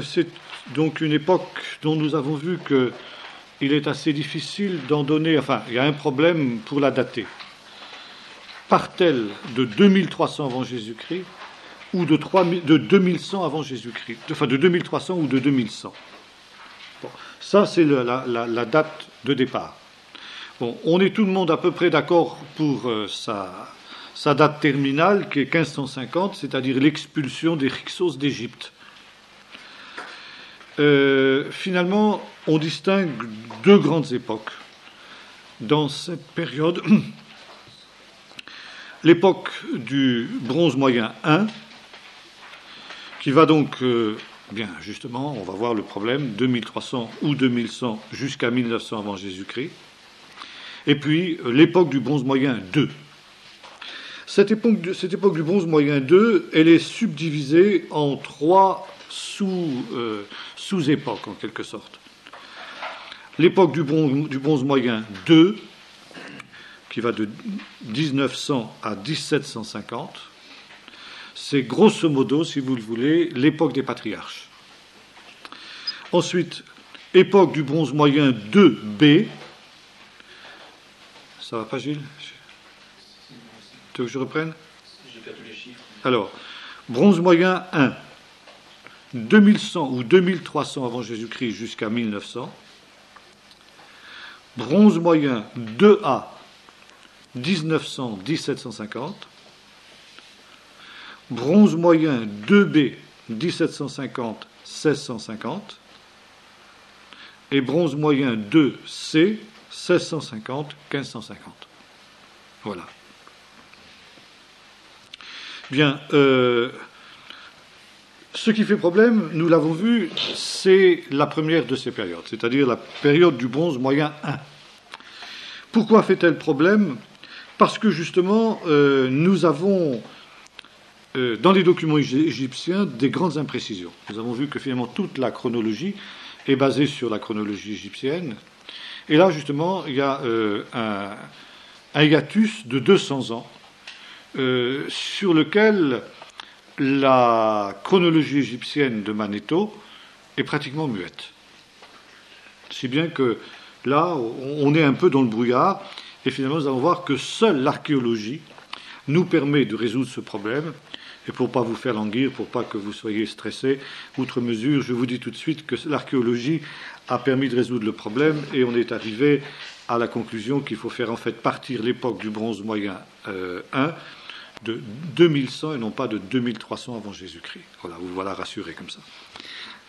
C'est donc une époque dont nous avons vu qu'il est assez difficile d'en donner. Enfin, il y a un problème pour la dater. Part-elle de 2300 avant Jésus-Christ ou de 2100 avant Jésus-Christ, enfin de 2300 ou de 2100. Bon, ça, c'est la date de départ. Bon, on est tout le monde à peu près d'accord pour sa date terminale, qui est 1550, c'est-à-dire l'expulsion des Hyksos d'Égypte. Finalement, on distingue deux grandes époques dans cette période. L'époque du bronze moyen I, qui va donc, bien justement, on va voir le problème, 2300 ou 2100 jusqu'à 1900 avant Jésus-Christ. Et puis l'époque du bronze moyen II. Cette époque du bronze moyen II, elle est subdivisée en trois sous-époques, en quelque sorte. L'époque du bronze moyen II, qui va de 1900 à 1750, c'est grosso modo, si vous le voulez, l'époque des patriarches. Ensuite, époque du bronze moyen 2B. Ça va pas, Gilles? Tu veux que je reprenne? J'ai perdu les chiffres. Alors, bronze moyen 1, 2100 ou 2300 avant Jésus-Christ jusqu'à 1900. Bronze moyen 2A, 1900-1750. Bronze moyen 2B, 1750-1650. Et bronze moyen 2C, 1650-1550. Voilà. Bien. Ce qui fait problème, nous l'avons vu, c'est la première de ces périodes, c'est-à-dire la période du bronze moyen 1. Pourquoi fait-elle problème? Parce que justement, nous avons dans les documents égyptiens des grandes imprécisions. Nous avons vu que finalement toute la chronologie est basée sur la chronologie égyptienne. Et là, justement, il y a un hiatus de 200 ans sur lequel la chronologie égyptienne de Manetho est pratiquement muette. Si bien que là, on est un peu dans le brouillard, et finalement, nous allons voir que seule l'archéologie nous permet de résoudre ce problème. Et pour ne pas vous faire languir, pour ne pas que vous soyez stressés, outre mesure, je vous dis tout de suite que l'archéologie a permis de résoudre le problème, et on est arrivé à la conclusion qu'il faut faire en fait partir l'époque du bronze moyen 1 de 2100 et non pas de 2300 avant Jésus-Christ. Voilà, vous voilà rassurés comme ça.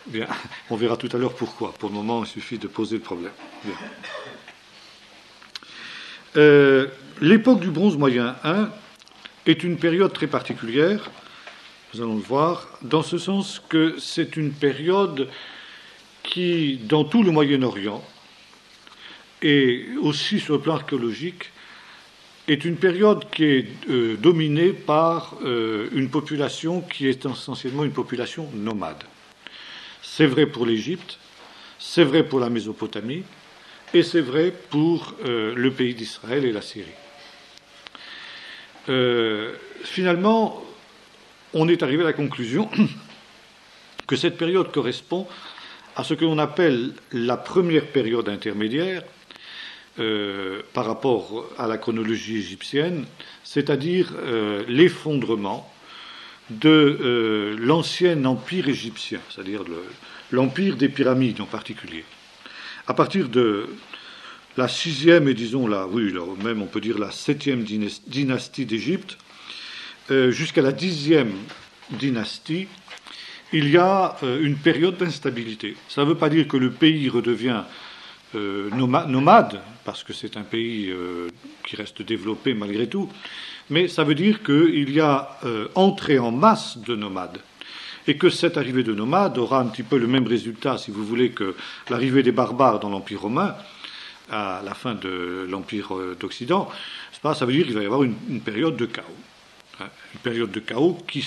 Bien, on verra tout à l'heure pourquoi. Pour le moment, il suffit de poser le problème. L'époque du bronze moyen 1 est une période très particulière, nous allons le voir, dans ce sens que c'est une période qui, dans tout le Moyen-Orient, et aussi sur le plan archéologique, est une période qui est dominée par une population qui est essentiellement une population nomade. C'est vrai pour l'Égypte, c'est vrai pour la Mésopotamie, et c'est vrai pour le pays d'Israël et la Syrie. Finalement, on est arrivé à la conclusion que cette période correspond à ce que l'on appelle la première période intermédiaire par rapport à la chronologie égyptienne, c'est-à-dire l'effondrement de l'ancien empire égyptien, c'est-à-dire l'empire des pyramides en particulier. À partir de la sixième et disons même on peut dire la septième dynastie d'Égypte, jusqu'à la 10e dynastie, il y a une période d'instabilité. Ça ne veut pas dire que le pays redevient nomade, parce que c'est un pays qui reste développé malgré tout, mais ça veut dire qu'il y a entrée en masse de nomades. Et que cette arrivée de nomades aura un petit peu le même résultat, si vous voulez, que l'arrivée des barbares dans l'Empire romain, à la fin de l'Empire d'Occident. Ça veut dire qu'il va y avoir une période de chaos. Une période de chaos qui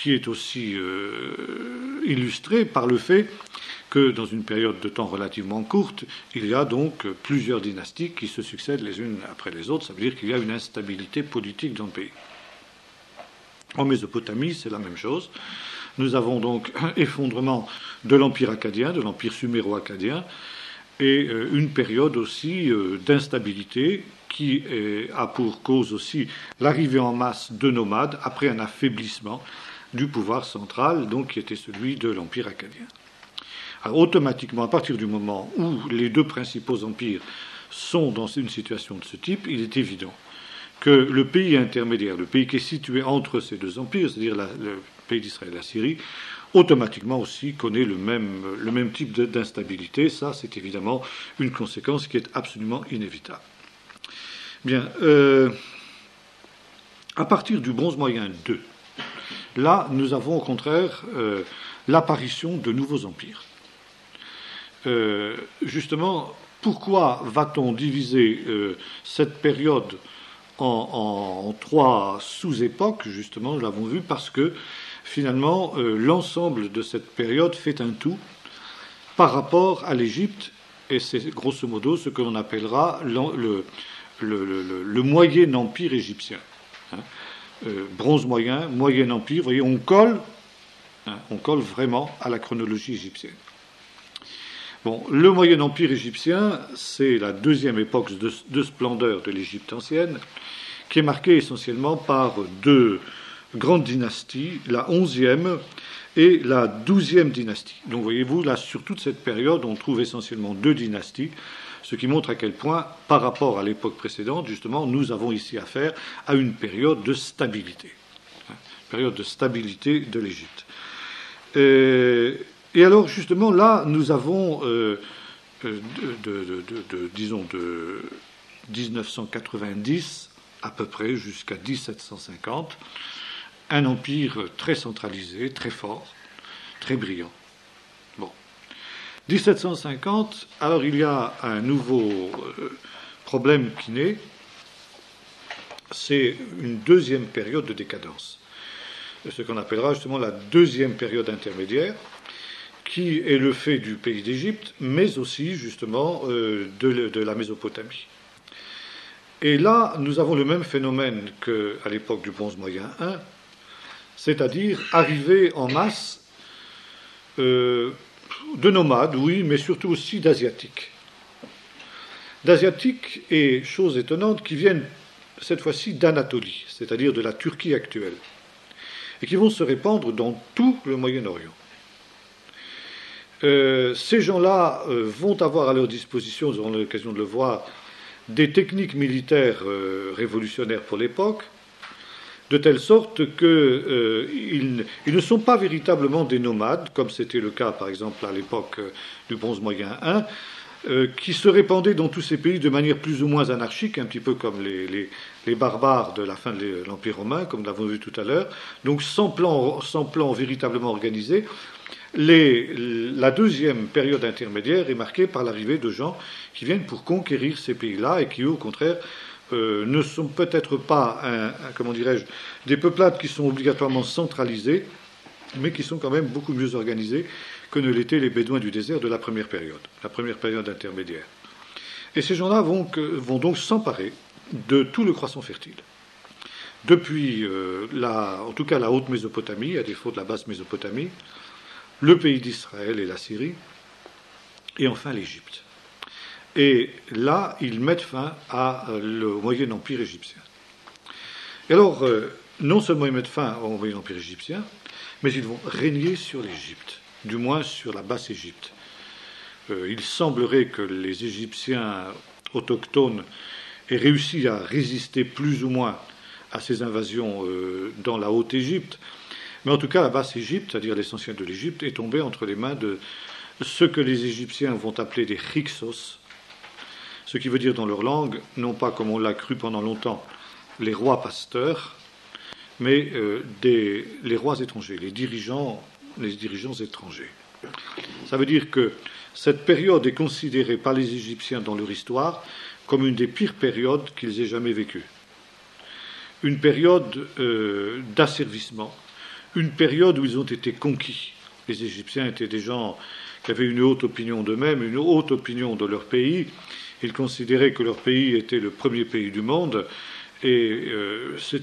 est aussi illustrée par le fait que dans une période de temps relativement courte, il y a donc plusieurs dynasties qui se succèdent les unes après les autres. Ça veut dire qu'il y a une instabilité politique dans le pays. En Mésopotamie, c'est la même chose. Nous avons donc un effondrement de l'empire akkadien, de l'empire suméro-akkadien, et une période aussi d'instabilité qui a pour cause aussi l'arrivée en masse de nomades après un affaiblissement du pouvoir central, donc qui était celui de l'empire akkadien. Alors automatiquement, à partir du moment où les deux principaux empires sont dans une situation de ce type, il est évident que le pays intermédiaire, le pays qui est situé entre ces deux empires, c'est-à-dire le pays d'Israël et la Syrie, automatiquement aussi connaît le même type d'instabilité. Ça, c'est évidemment une conséquence qui est absolument inévitable. Bien, à partir du bronze moyen II, là, nous avons au contraire l'apparition de nouveaux empires. Justement, pourquoi va-t-on diviser cette période en trois sous-époques? Justement, nous l'avons vu, parce que finalement, l'ensemble de cette période fait un tout par rapport à l'Égypte, et c'est grosso modo ce que l'on appellera le Moyen Empire égyptien. Bronze moyen, Moyen Empire, vous voyez, on colle vraiment à la chronologie égyptienne. Bon, le Moyen Empire égyptien, c'est la deuxième époque de splendeur de l'Égypte ancienne, qui est marquée essentiellement par deux grandes dynasties, la 11e et la 12e dynastie. Donc voyez-vous, là, sur toute cette période, on trouve essentiellement deux dynasties, ce qui montre à quel point, par rapport à l'époque précédente, justement, nous avons ici affaire à une période de stabilité. Période de stabilité de l'Égypte. Et alors, justement, là, nous avons, disons, de 1990 à peu près jusqu'à 1750, un empire très centralisé, très fort, très brillant. Bon. 1750, alors il y a un nouveau problème qui naît, c'est une deuxième période de décadence. Ce qu'on appellera justement la deuxième période intermédiaire, qui est le fait du pays d'Égypte, mais aussi justement de la Mésopotamie. Et là, nous avons le même phénomène qu'à l'époque du bronze moyen I, c'est-à-dire arriver en masse de nomades, oui, mais surtout aussi d'Asiatiques. D'Asiatiques, et chose étonnante, qui viennent cette fois-ci d'Anatolie, c'est-à-dire de la Turquie actuelle, et qui vont se répandre dans tout le Moyen-Orient. Ces gens-là vont avoir à leur disposition, nous aurons l'occasion de le voir, des techniques militaires révolutionnaires pour l'époque, de telle sorte qu'ils ne sont pas véritablement des nomades, comme c'était le cas par exemple à l'époque du bronze moyen I, qui se répandaient dans tous ces pays de manière plus ou moins anarchique, un petit peu comme les barbares de la fin de l'Empire romain, comme nous l'avons vu tout à l'heure, donc sans plan véritablement organisé. La deuxième période intermédiaire est marquée par l'arrivée de gens qui viennent pour conquérir ces pays-là et qui, eux, au contraire, ne sont peut-être pas, comment dirais-je, des peuplades qui sont obligatoirement centralisées, mais qui sont quand même beaucoup mieux organisées que ne l'étaient les Bédouins du désert de la première période intermédiaire. Et ces gens-là vont donc s'emparer de tout le croissant fertile. Depuis, en tout cas la haute Mésopotamie, à défaut de la basse Mésopotamie, le pays d'Israël et la Syrie, et enfin l'Égypte. Et là, ils mettent fin au Moyen Empire égyptien. Et alors, non seulement ils mettent fin au Moyen Empire égyptien, mais ils vont régner sur l'Égypte, du moins sur la basse Égypte. Il semblerait que les Égyptiens autochtones aient réussi à résister plus ou moins à ces invasions dans la haute Égypte, mais en tout cas, la basse Égypte, c'est-à-dire l'essentiel de l'Égypte, est tombée entre les mains de ce que les Égyptiens vont appeler des Hyksos, ce qui veut dire dans leur langue, non pas comme on l'a cru pendant longtemps, les rois pasteurs, mais les rois étrangers, les dirigeants étrangers. Ça veut dire que cette période est considérée par les Égyptiens dans leur histoire comme une des pires périodes qu'ils aient jamais vécues. Une période d'asservissement, une période où ils ont été conquis. Les Égyptiens étaient des gens qui avaient une haute opinion d'eux-mêmes, une haute opinion de leur pays. Ils considéraient que leur pays était le premier pays du monde Et ce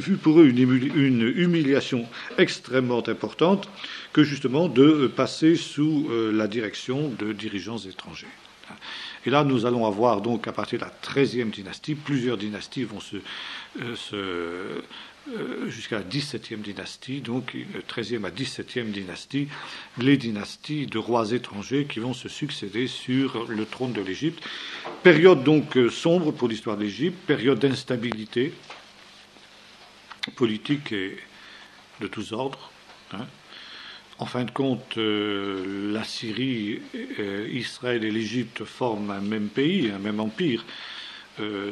fut pour eux une humiliation extrêmement importante que justement de passer sous la direction de dirigeants étrangers. Et là, nous allons avoir donc à partir de la XIIIe dynastie, plusieurs dynasties vont jusqu'à la XVIIe dynastie, donc XIIIe à XVIIe dynastie, les dynasties de rois étrangers qui vont se succéder sur le trône de l'Égypte. Période donc sombre pour l'histoire de l'Égypte, période d'instabilité politique et de tous ordres. En fin de compte, la Syrie, Israël et l'Égypte forment un même pays, un même empire,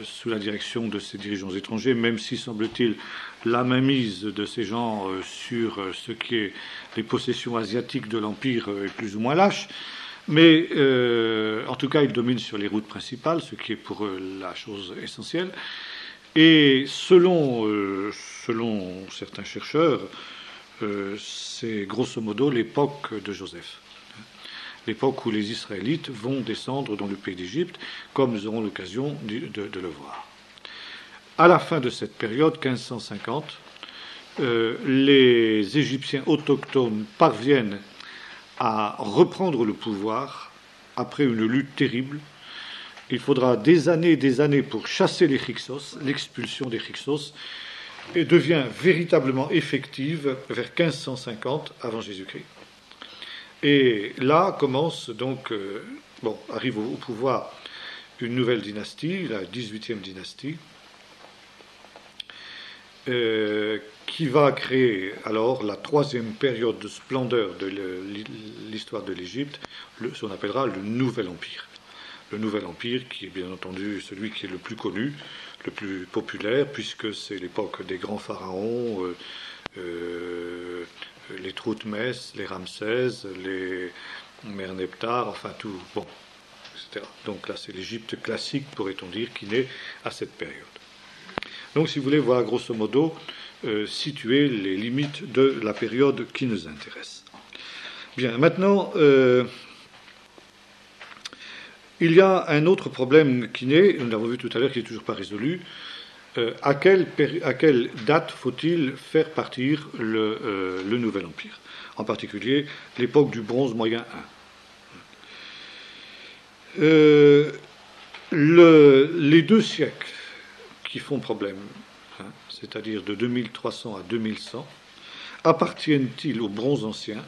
sous la direction de ces dirigeants étrangers, même si, semble-t-il, la mainmise de ces gens sur ce qui est les possessions asiatiques de l'empire est plus ou moins lâche. Mais en tout cas, ils dominent sur les routes principales, ce qui est pour eux la chose essentielle. Et selon certains chercheurs, c'est grosso modo l'époque de Joseph, l'époque où les Israélites vont descendre dans le pays d'Égypte, comme nous aurons l'occasion de le voir. À la fin de cette période, 1550, les Égyptiens autochtones parviennent à reprendre le pouvoir après une lutte terrible. Il faudra des années et des années pour chasser les Hyksos, l'expulsion des Hyksos, et devient véritablement effective vers 1550 avant Jésus-Christ. Et là commence donc, arrive au pouvoir une nouvelle dynastie, la 18e dynastie, qui va créer alors la troisième période de splendeur de l'histoire de l'Égypte, ce qu'on appellera le Nouvel Empire. Le Nouvel Empire qui est bien entendu celui qui est le plus connu, le plus populaire, puisque c'est l'époque des grands pharaons, les Thoutmès, les Ramsès, les Merneptah, enfin tout, etc. Donc là, c'est l'Égypte classique, pourrait-on dire, qui naît à cette période. Donc, si vous voulez, voilà grosso modo situer les limites de la période qui nous intéresse. Bien, maintenant, il y a un autre problème qui naît, nous l'avons vu tout à l'heure, qui n'est toujours pas résolu. À quelle date faut-il faire partir le Nouvel Empire, en particulier l'époque du Bronze Moyen I. Les 2 siècles qui font problème, c'est-à-dire de 2300 à 2100, appartiennent-ils au Bronze Ancien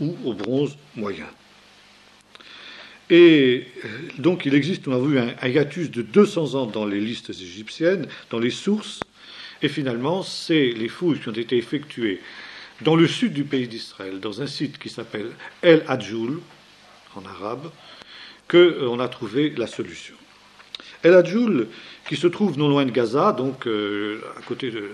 ou au Bronze Moyen? Et donc il existe, on a vu, un hiatus de 200 ans dans les listes égyptiennes, dans les sources, et finalement, c'est les fouilles qui ont été effectuées dans le sud du pays d'Israël, dans un site qui s'appelle El Adjoul, en arabe, qu'on a trouvé la solution. El Adjoul, qui se trouve non loin de Gaza, donc à côté de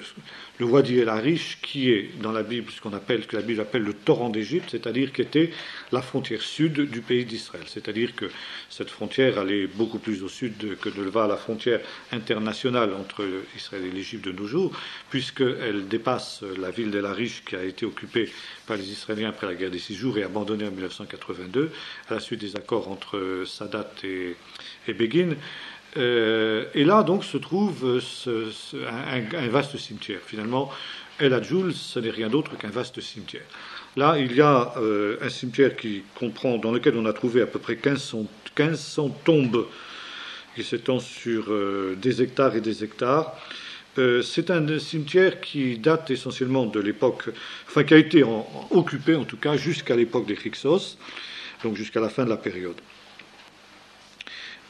le Wadi El Arish, qui est dans la Bible ce que la Bible appelle le torrent d'Égypte, c'est-à-dire qui était la frontière sud du pays d'Israël. C'est-à-dire que cette frontière allait beaucoup plus au sud que ne va la frontière internationale entre Israël et l'Égypte de nos jours, puisqu'elle dépasse la ville d'El Arish qui a été occupée par les Israéliens après la guerre des 6 jours et abandonnée en 1982, à la suite des accords entre Sadat et Begin. Et là, donc, se trouve un vaste cimetière. Finalement, El Adjoul, ce n'est rien d'autre qu'un vaste cimetière. Là, il y a un cimetière dans lequel on a trouvé à peu près 1500 tombes qui s'étendent sur des hectares et des hectares. C'est un cimetière qui date essentiellement de l'époque, enfin qui a été occupé en tout cas jusqu'à l'époque des Hyksos, donc jusqu'à la fin de la période.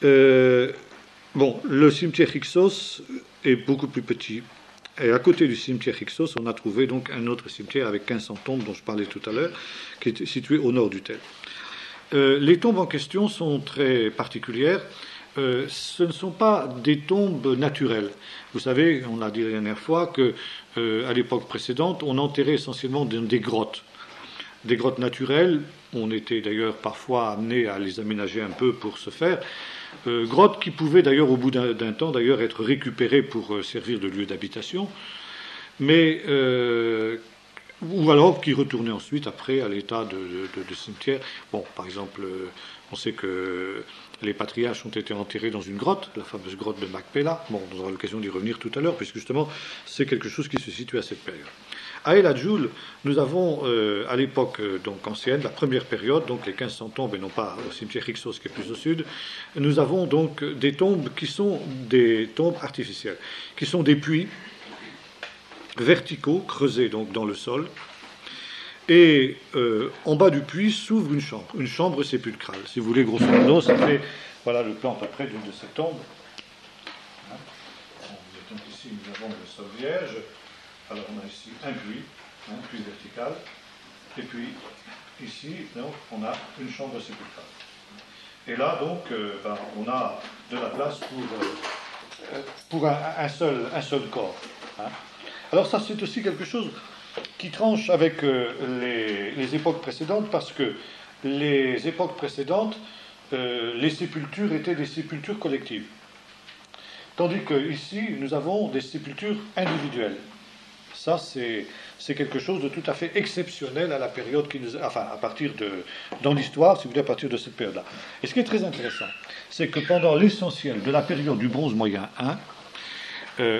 Le cimetière Hyksos est beaucoup plus petit. Et à côté du cimetière Hyksos, on a trouvé donc un autre cimetière avec 1500 tombes dont je parlais tout à l'heure, qui est situé au nord du Tel. Les tombes en question sont très particulières. Ce ne sont pas des tombes naturelles. Vous savez, on a dit la dernière fois que à l'époque précédente, on enterrait essentiellement dans des grottes. Des grottes naturelles. On était d'ailleurs parfois amené à les aménager un peu pour ce faire. Grottes qui pouvaient d'ailleurs au bout d'un temps d'ailleurs être récupérées pour servir de lieu d'habitation. Mais ou alors qui retournaient ensuite après à l'état de cimetière. Bon, par exemple, on sait que les patriarches ont été enterrés dans une grotte, la fameuse grotte de Macpéla. Bon, on aura l'occasion d'y revenir tout à l'heure, puisque justement, c'est quelque chose qui se situe à cette période. À El Hadjoul, nous avons, à l'époque donc ancienne, la première période, donc les 1500 tombes, et non pas au cimetière Hyksos qui est plus au sud, nous avons donc des tombes qui sont des tombes artificielles, qui sont des puits verticaux, creusés donc dans le sol, et en bas du puits s'ouvre une chambre sépulcrale. Si vous voulez, grosso modo, ça fait, voilà le plan à peu près d'une de ces tombes. Hein. Donc ici, nous avons le sol vierge. Alors on a ici un puits vertical, et puis ici, donc, on a une chambre sépulcrale. Et là, donc, on a de la place pour un seul corps. Hein. Alors ça, c'est aussi quelque chose qui tranche avec les époques précédentes, parce que les époques précédentes, les sépultures étaient des sépultures collectives. Tandis qu'ici, nous avons des sépultures individuelles. Ça, c'est quelque chose de tout à fait exceptionnel à la période qui nous... Enfin, dans l'histoire, si vous voulez, à partir de cette période-là. Et ce qui est très intéressant, c'est que pendant l'essentiel de la période du bronze moyen 1,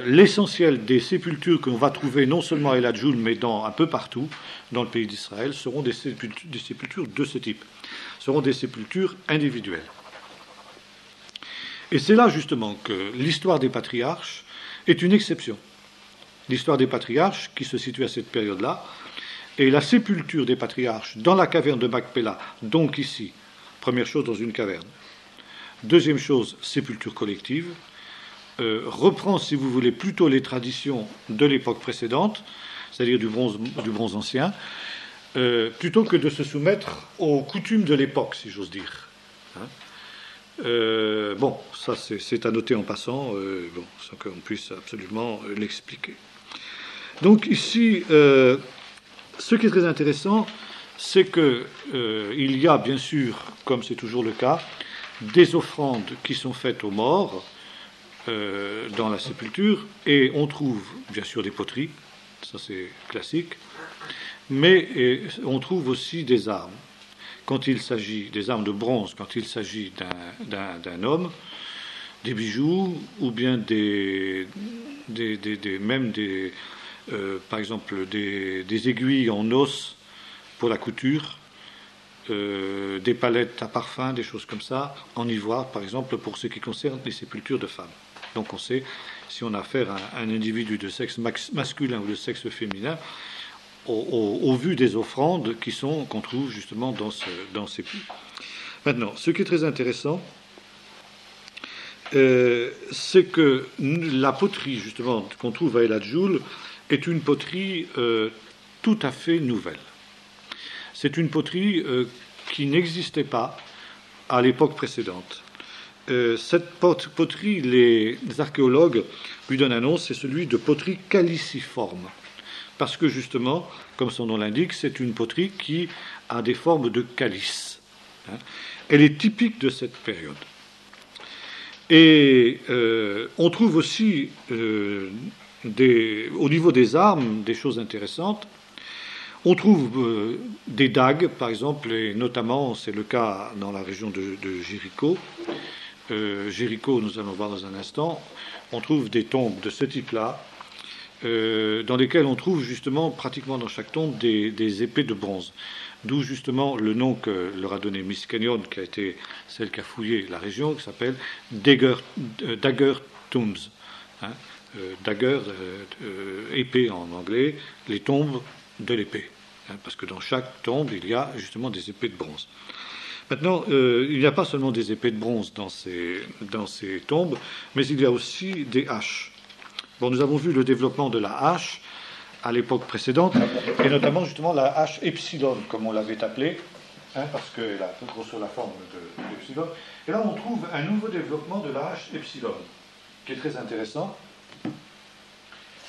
l'essentiel des sépultures qu'on va trouver non seulement à El Hadjoul, mais un peu partout dans le pays d'Israël, seront des sépultures de ce type. Seront des sépultures individuelles. Et c'est là, justement, que l'histoire des patriarches est une exception. L'histoire des patriarches, qui se situe à cette période-là, et la sépulture des patriarches dans la caverne de Macpéla, donc ici, première chose dans une caverne. Deuxième chose, sépulture collective, reprend, si vous voulez, plutôt les traditions de l'époque précédente, c'est-à-dire du bronze ancien, plutôt que de se soumettre aux coutumes de l'époque, si j'ose dire. Hein. Bon, ça c'est à noter en passant, sans qu'on puisse absolument l'expliquer. Donc ici, ce qui est très intéressant, c'est qu'il y a bien sûr, comme c'est toujours le cas, des offrandes qui sont faites aux morts dans la sépulture, et on trouve bien sûr des poteries, ça c'est classique, mais on trouve aussi des armes. Quand il s'agit des armes de bronze, quand il s'agit d'un homme, des bijoux, ou bien par exemple des aiguilles en os pour la couture, des palettes à parfum, des choses comme ça, en ivoire par exemple, pour ce qui concerne les sépultures de femmes. Donc on sait, si on a affaire à un individu de sexe masculin ou de sexe féminin, au vu des offrandes qu'on trouve justement dans ces puits. Maintenant, ce qui est très intéressant, c'est que la poterie justement qu'on trouve à El Hadjoul est une poterie tout à fait nouvelle. C'est une poterie qui n'existait pas à l'époque précédente. Cette poterie, les archéologues lui donnent un nom, c'est celui de poterie caliciforme. Parce que justement, comme son nom l'indique, c'est une poterie qui a des formes de calice. Elle est typique de cette période. Et on trouve aussi, au niveau des armes, des choses intéressantes. On trouve des dagues, par exemple, et notamment, c'est le cas dans la région de Jéricho. Jéricho, nous allons voir dans un instant. On trouve des tombes de ce type-là, dans lesquelles on trouve justement, pratiquement dans chaque tombe, des épées de bronze. D'où justement le nom que leur a donné Miss Kenyon, qui a été celle qui a fouillé la région, qui s'appelle Dagger Tombs. Hein, dagger, épée en anglais, les tombes de l'épée. Hein, parce que dans chaque tombe, il y a justement des épées de bronze. Maintenant, il n'y a pas seulement des épées de bronze dans ces tombes, mais il y a aussi des haches. Bon, nous avons vu le développement de la hache à l'époque précédente, et notamment justement la hache epsilon, comme on l'avait appelée, hein, parce qu'elle a grosso la forme de l'epsilon. Et là, on trouve un nouveau développement de la hache epsilon, qui est très intéressant.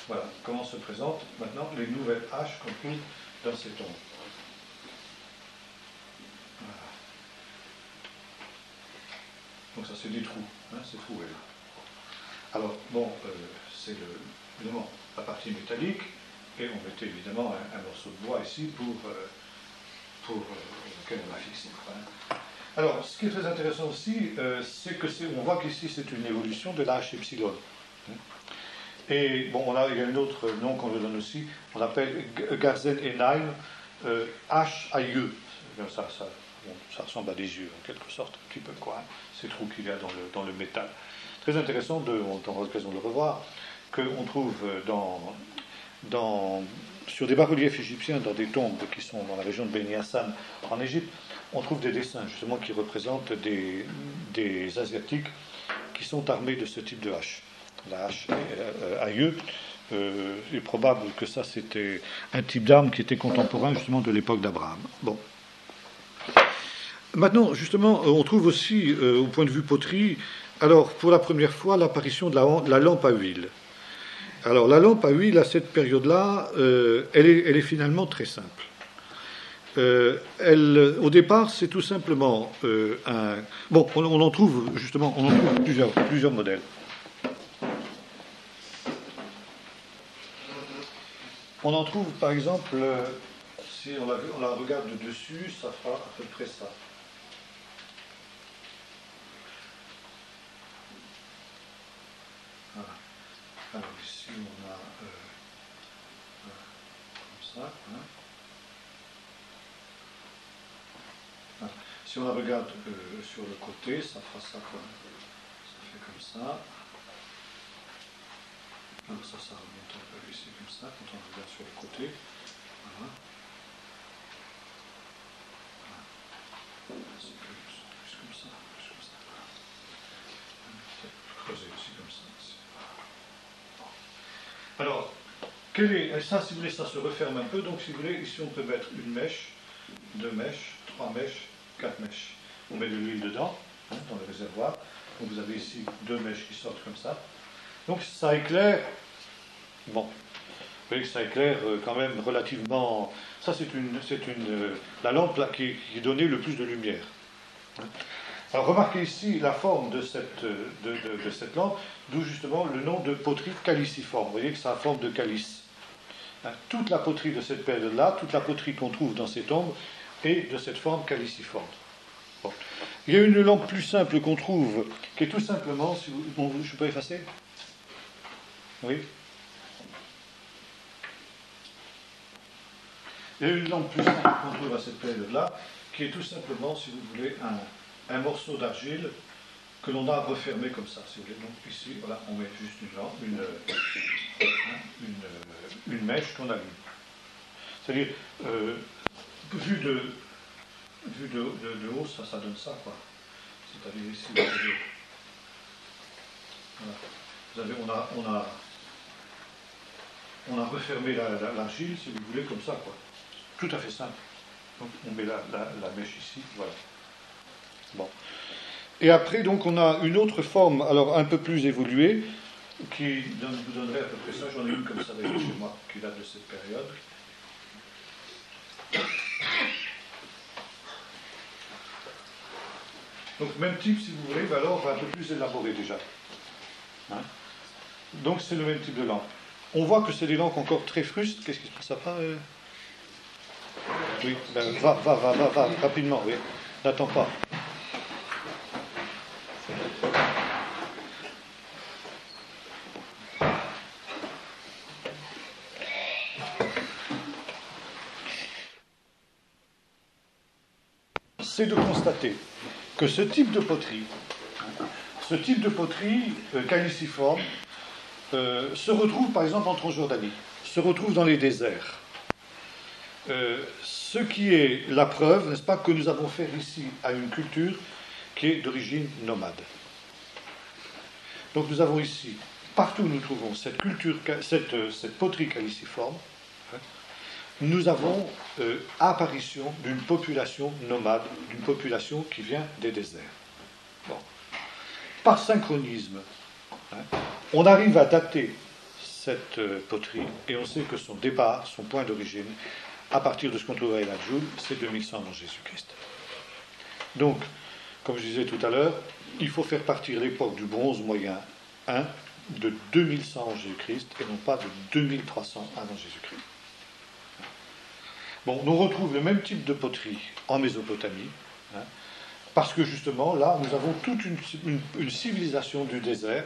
Voilà comment se présentent maintenant les nouvelles haches qu'on trouve dans ces tombes. Voilà. Donc ça, c'est des trous, hein, ces trous là. Alors, bon, c'est évidemment la partie métallique, Et on mettait évidemment un morceau de bois ici lequel on a fixé. Alors, ce qui est très intéressant aussi, c'est que on voit qu'ici c'est une évolution de l'H epsilon. Et bon, il y a un autre nom qu'on le donne aussi, on l'appelle Garzen-Enheim H à yeux. Ça ressemble à des yeux en quelque sorte, un petit peu quoi, ces trous qu'il y a dans le métal. Très intéressant, on aura l'occasion de le revoir, qu'on trouve sur des bas-reliefs égyptiens, dans des tombes qui sont dans la région de Beni Hassan en Égypte, on trouve des dessins justement qui représentent des Asiatiques qui sont armés de ce type de hache. La hache à yeux. Il est probable que ça c'était un type d'arme qui était contemporain justement de l'époque d'Abraham. Bon. Maintenant, justement, on trouve aussi, au point de vue poterie, alors pour la première fois, l'apparition de la lampe à huile. Alors la lampe à huile, à cette période-là, elle est finalement très simple. Au départ, c'est tout simplement un... Bon, on en trouve justement, plusieurs modèles. On en trouve, par exemple, si on la regarde de dessus, ça fera à peu près ça. Voilà. Alors ici, on a comme ça. Hein. Voilà. Si on la regarde sur le côté, ça fera ça comme ça fait comme ça. Alors ça remonte un peu ici comme ça, quand on regarde sur le côté. Voilà. C'est plus comme ça, plus comme ça. Peut-être creuser aussi comme ça. Alors, ça, si vous voulez, ça se referme un peu. Donc, si vous voulez, ici, on peut mettre une mèche, 2 mèches, 3 mèches, 4 mèches. On met de l'huile dedans, dans le réservoir. Donc, vous avez ici 2 mèches qui sortent comme ça. Donc, ça éclaire. Bon, vous voyez que ça éclaire quand même relativement. Ça, c'est la lampe là, qui donnait le plus de lumière. Alors, remarquez ici la forme de cette lampe, d'où justement le nom de poterie caliciforme. Vous voyez que ça a forme de calice. Toute la poterie de cette période-là, toute la poterie qu'on trouve dans ces tombes, est de cette forme caliciforme. Bon. Il y a une lampe plus simple qu'on trouve, qui est tout simplement. Je peux effacer ? Oui. Il y a une lampe plus simple qu'on trouve à cette période-là, qui est tout simplement, si vous voulez, un morceau d'argile que l'on a refermé comme ça. Si vous voulez. Donc ici, voilà, on met juste une mèche qu'on allume. C'est-à-dire, vu de haut, ça donne ça, quoi. C'est-à-dire ici, vous avez, on a refermé l'argile, si vous voulez, comme ça, quoi. Tout à fait simple. Donc on met la mèche ici, voilà. Bon. Et après, donc, on a une autre forme, alors un peu plus évoluée, qui vous donnerait à peu près ça. J'en ai une comme ça d'ailleurs chez moi, qui date de cette période. Donc même type, si vous voulez, mais alors un peu plus élaboré déjà. Hein? Donc c'est le même type de lampe. On voit que c'est des lampes encore très frustes. Qu'est-ce qui se passe après Oui, ben, va, rapidement, oui. N'attends pas. C'est de constater que ce type de poterie caliciforme, se retrouve par exemple en Transjordanie, se retrouve dans les déserts. Ce qui est la preuve, n'est-ce pas, que nous avons affaire ici à une culture qui est d'origine nomade. Donc nous avons ici, partout où nous trouvons cette poterie caliciforme, nous avons apparition d'une population nomade, d'une population qui vient des déserts. Bon. Par synchronisme, on arrive à dater cette poterie et on sait que son départ, son point d'origine, à partir de ce qu'on trouve à El Hadjoul, c'est 2100 avant Jésus-Christ. Donc, comme je disais tout à l'heure, il faut faire partir l'époque du bronze moyen 1 de 2100 avant Jésus-Christ et non pas de 2300 avant Jésus-Christ. Bon, on retrouve le même type de poterie en Mésopotamie, hein, parce que justement, là, nous avons toute une civilisation du désert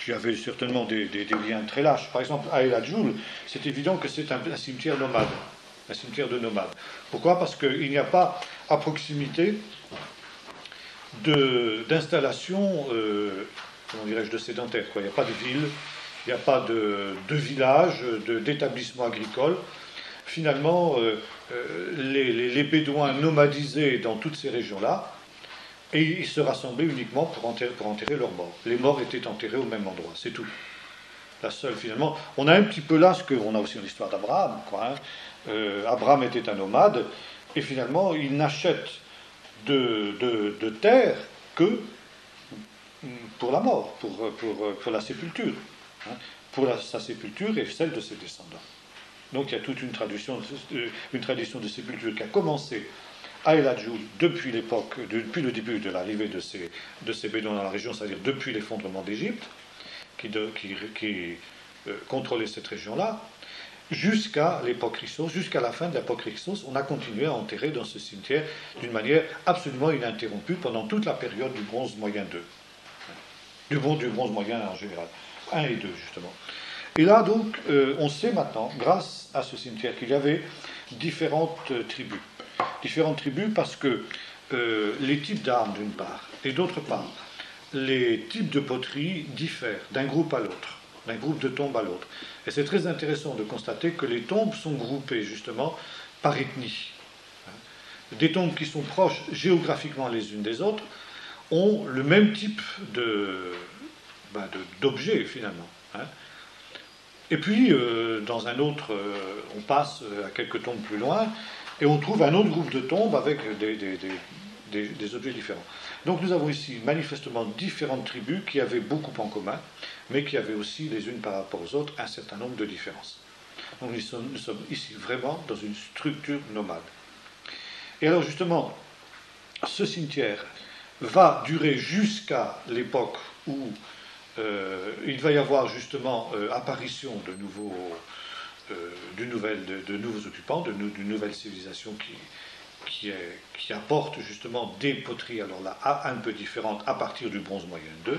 qui avait certainement des liens très lâches. Par exemple, à El Adjoul, c'est évident que c'est un cimetière nomade, un cimetière de nomades. Pourquoi ? Parce qu'il n'y a pas à proximité d'installation, comment dirais-je, de sédentaires. Il n'y a pas de ville, il n'y a pas de village, d'établissement agricole. Finalement, les Bédouins nomadisaient dans toutes ces régions-là, et ils se rassemblaient uniquement pour enterrer leurs morts. Les morts étaient enterrés au même endroit, c'est tout. La seule, finalement. On a un petit peu là ce qu'on a aussi dans l'histoire d'Abraham, quoi. Abraham était un nomade, et finalement, il n'achète de terre que pour la mort, pour la sépulture. Hein, pour sa sépulture et celle de ses descendants. Donc il y a toute une tradition de sépulture qui a commencé à El Adjoul depuis le début de l'arrivée de ces Bédouins dans la région, c'est-à-dire depuis l'effondrement d'Égypte, qui contrôlait cette région-là, jusqu'à l'époque Hyksos, jusqu'à la fin de l'époque Hyksos, on a continué à enterrer dans ce cimetière d'une manière absolument ininterrompue pendant toute la période du bronze moyen 2. Du bronze moyen en général. 1 et 2, justement. Et là, donc, on sait maintenant, grâce à ce cimetière, qu'il y avait différentes tribus. Différentes tribus parce que les types d'armes, d'une part, et d'autre part, les types de poterie diffèrent d'un groupe à l'autre, d'un groupe de tombes à l'autre. Et c'est très intéressant de constater que les tombes sont groupées, justement, par ethnie. Des tombes qui sont proches géographiquement les unes des autres ont le même type d'objet, finalement. Hein. Et puis, dans un autre, on passe à quelques tombes plus loin, et on trouve un autre groupe de tombes avec des objets différents. Donc nous avons ici manifestement différentes tribus qui avaient beaucoup en commun, mais qui avaient aussi, les unes par rapport aux autres, un certain nombre de différences. Donc nous sommes ici vraiment dans une structure nomade. Et alors justement, ce cimetière va durer jusqu'à l'époque où il va y avoir justement apparition de nouveaux occupants, d'une nouvelle civilisation qui apporte justement des poteries, alors là, un peu différentes à partir du bronze moyen 2,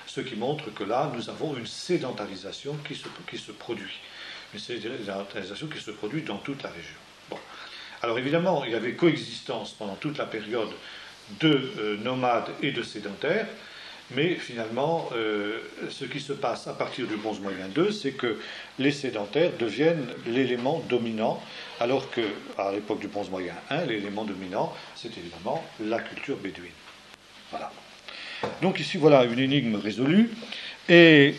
ce qui montre que là, nous avons une sédentarisation qui se produit. Une sédentarisation qui se produit dans toute la région. Bon. Alors évidemment, il y avait coexistence pendant toute la période de nomades et de sédentaires, mais finalement, ce qui se passe à partir du bronze moyen 2, c'est que les sédentaires deviennent l'élément dominant, alors qu'à l'époque du bronze moyen 1, l'élément dominant, c'est évidemment la culture bédouine. Voilà. Donc ici, voilà une énigme résolue. Et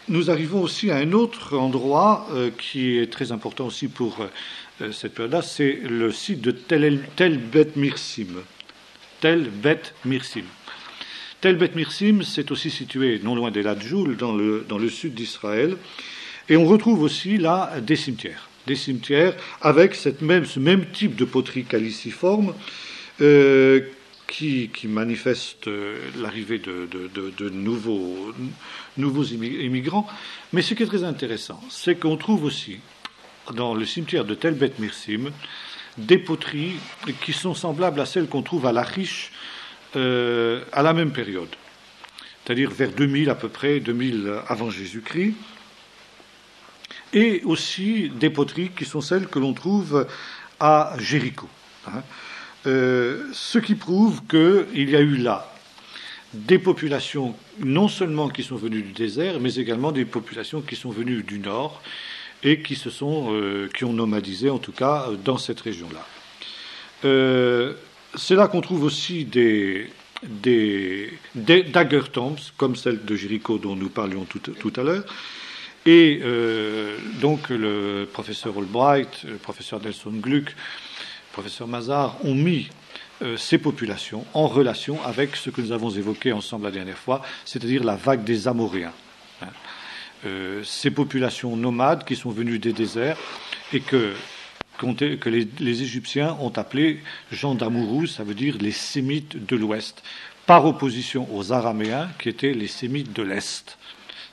nous arrivons aussi à un autre endroit qui est très important aussi pour cette période-là, c'est le site de Tel Bet Mirsim. Tel Bet Mirsim. Tel Bet Mirsim, c'est aussi situé non loin d'El Adjoul, dans le sud d'Israël. Et on retrouve aussi là des cimetières avec ce même type de poterie caliciforme qui manifeste l'arrivée de nouveaux immigrants. Mais ce qui est très intéressant, c'est qu'on trouve aussi dans le cimetière de Tel Bet Mirsim des poteries qui sont semblables à celles qu'on trouve à Lachish à la même période, c'est-à-dire vers 2000 à peu près, 2000 avant Jésus-Christ, et aussi des poteries qui sont celles que l'on trouve à Jéricho. Ce qui prouve qu'il y a eu là des populations non seulement qui sont venues du désert, mais également des populations qui sont venues du nord et qui ont nomadisé, en tout cas, dans cette région-là. C'est là qu'on trouve aussi des dagger tombs, comme celle de Jéricho dont nous parlions tout à l'heure. Et donc le professeur Albright, le professeur Nelson Gluck, le professeur Mazar ont mis ces populations en relation avec ce que nous avons évoqué ensemble la dernière fois, c'est-à-dire la vague des Amoréens. Ces populations nomades qui sont venues des déserts et que les Égyptiens ont appelé gens d'Amourou, ça veut dire les Sémites de l'Ouest, par opposition aux Araméens, qui étaient les Sémites de l'Est.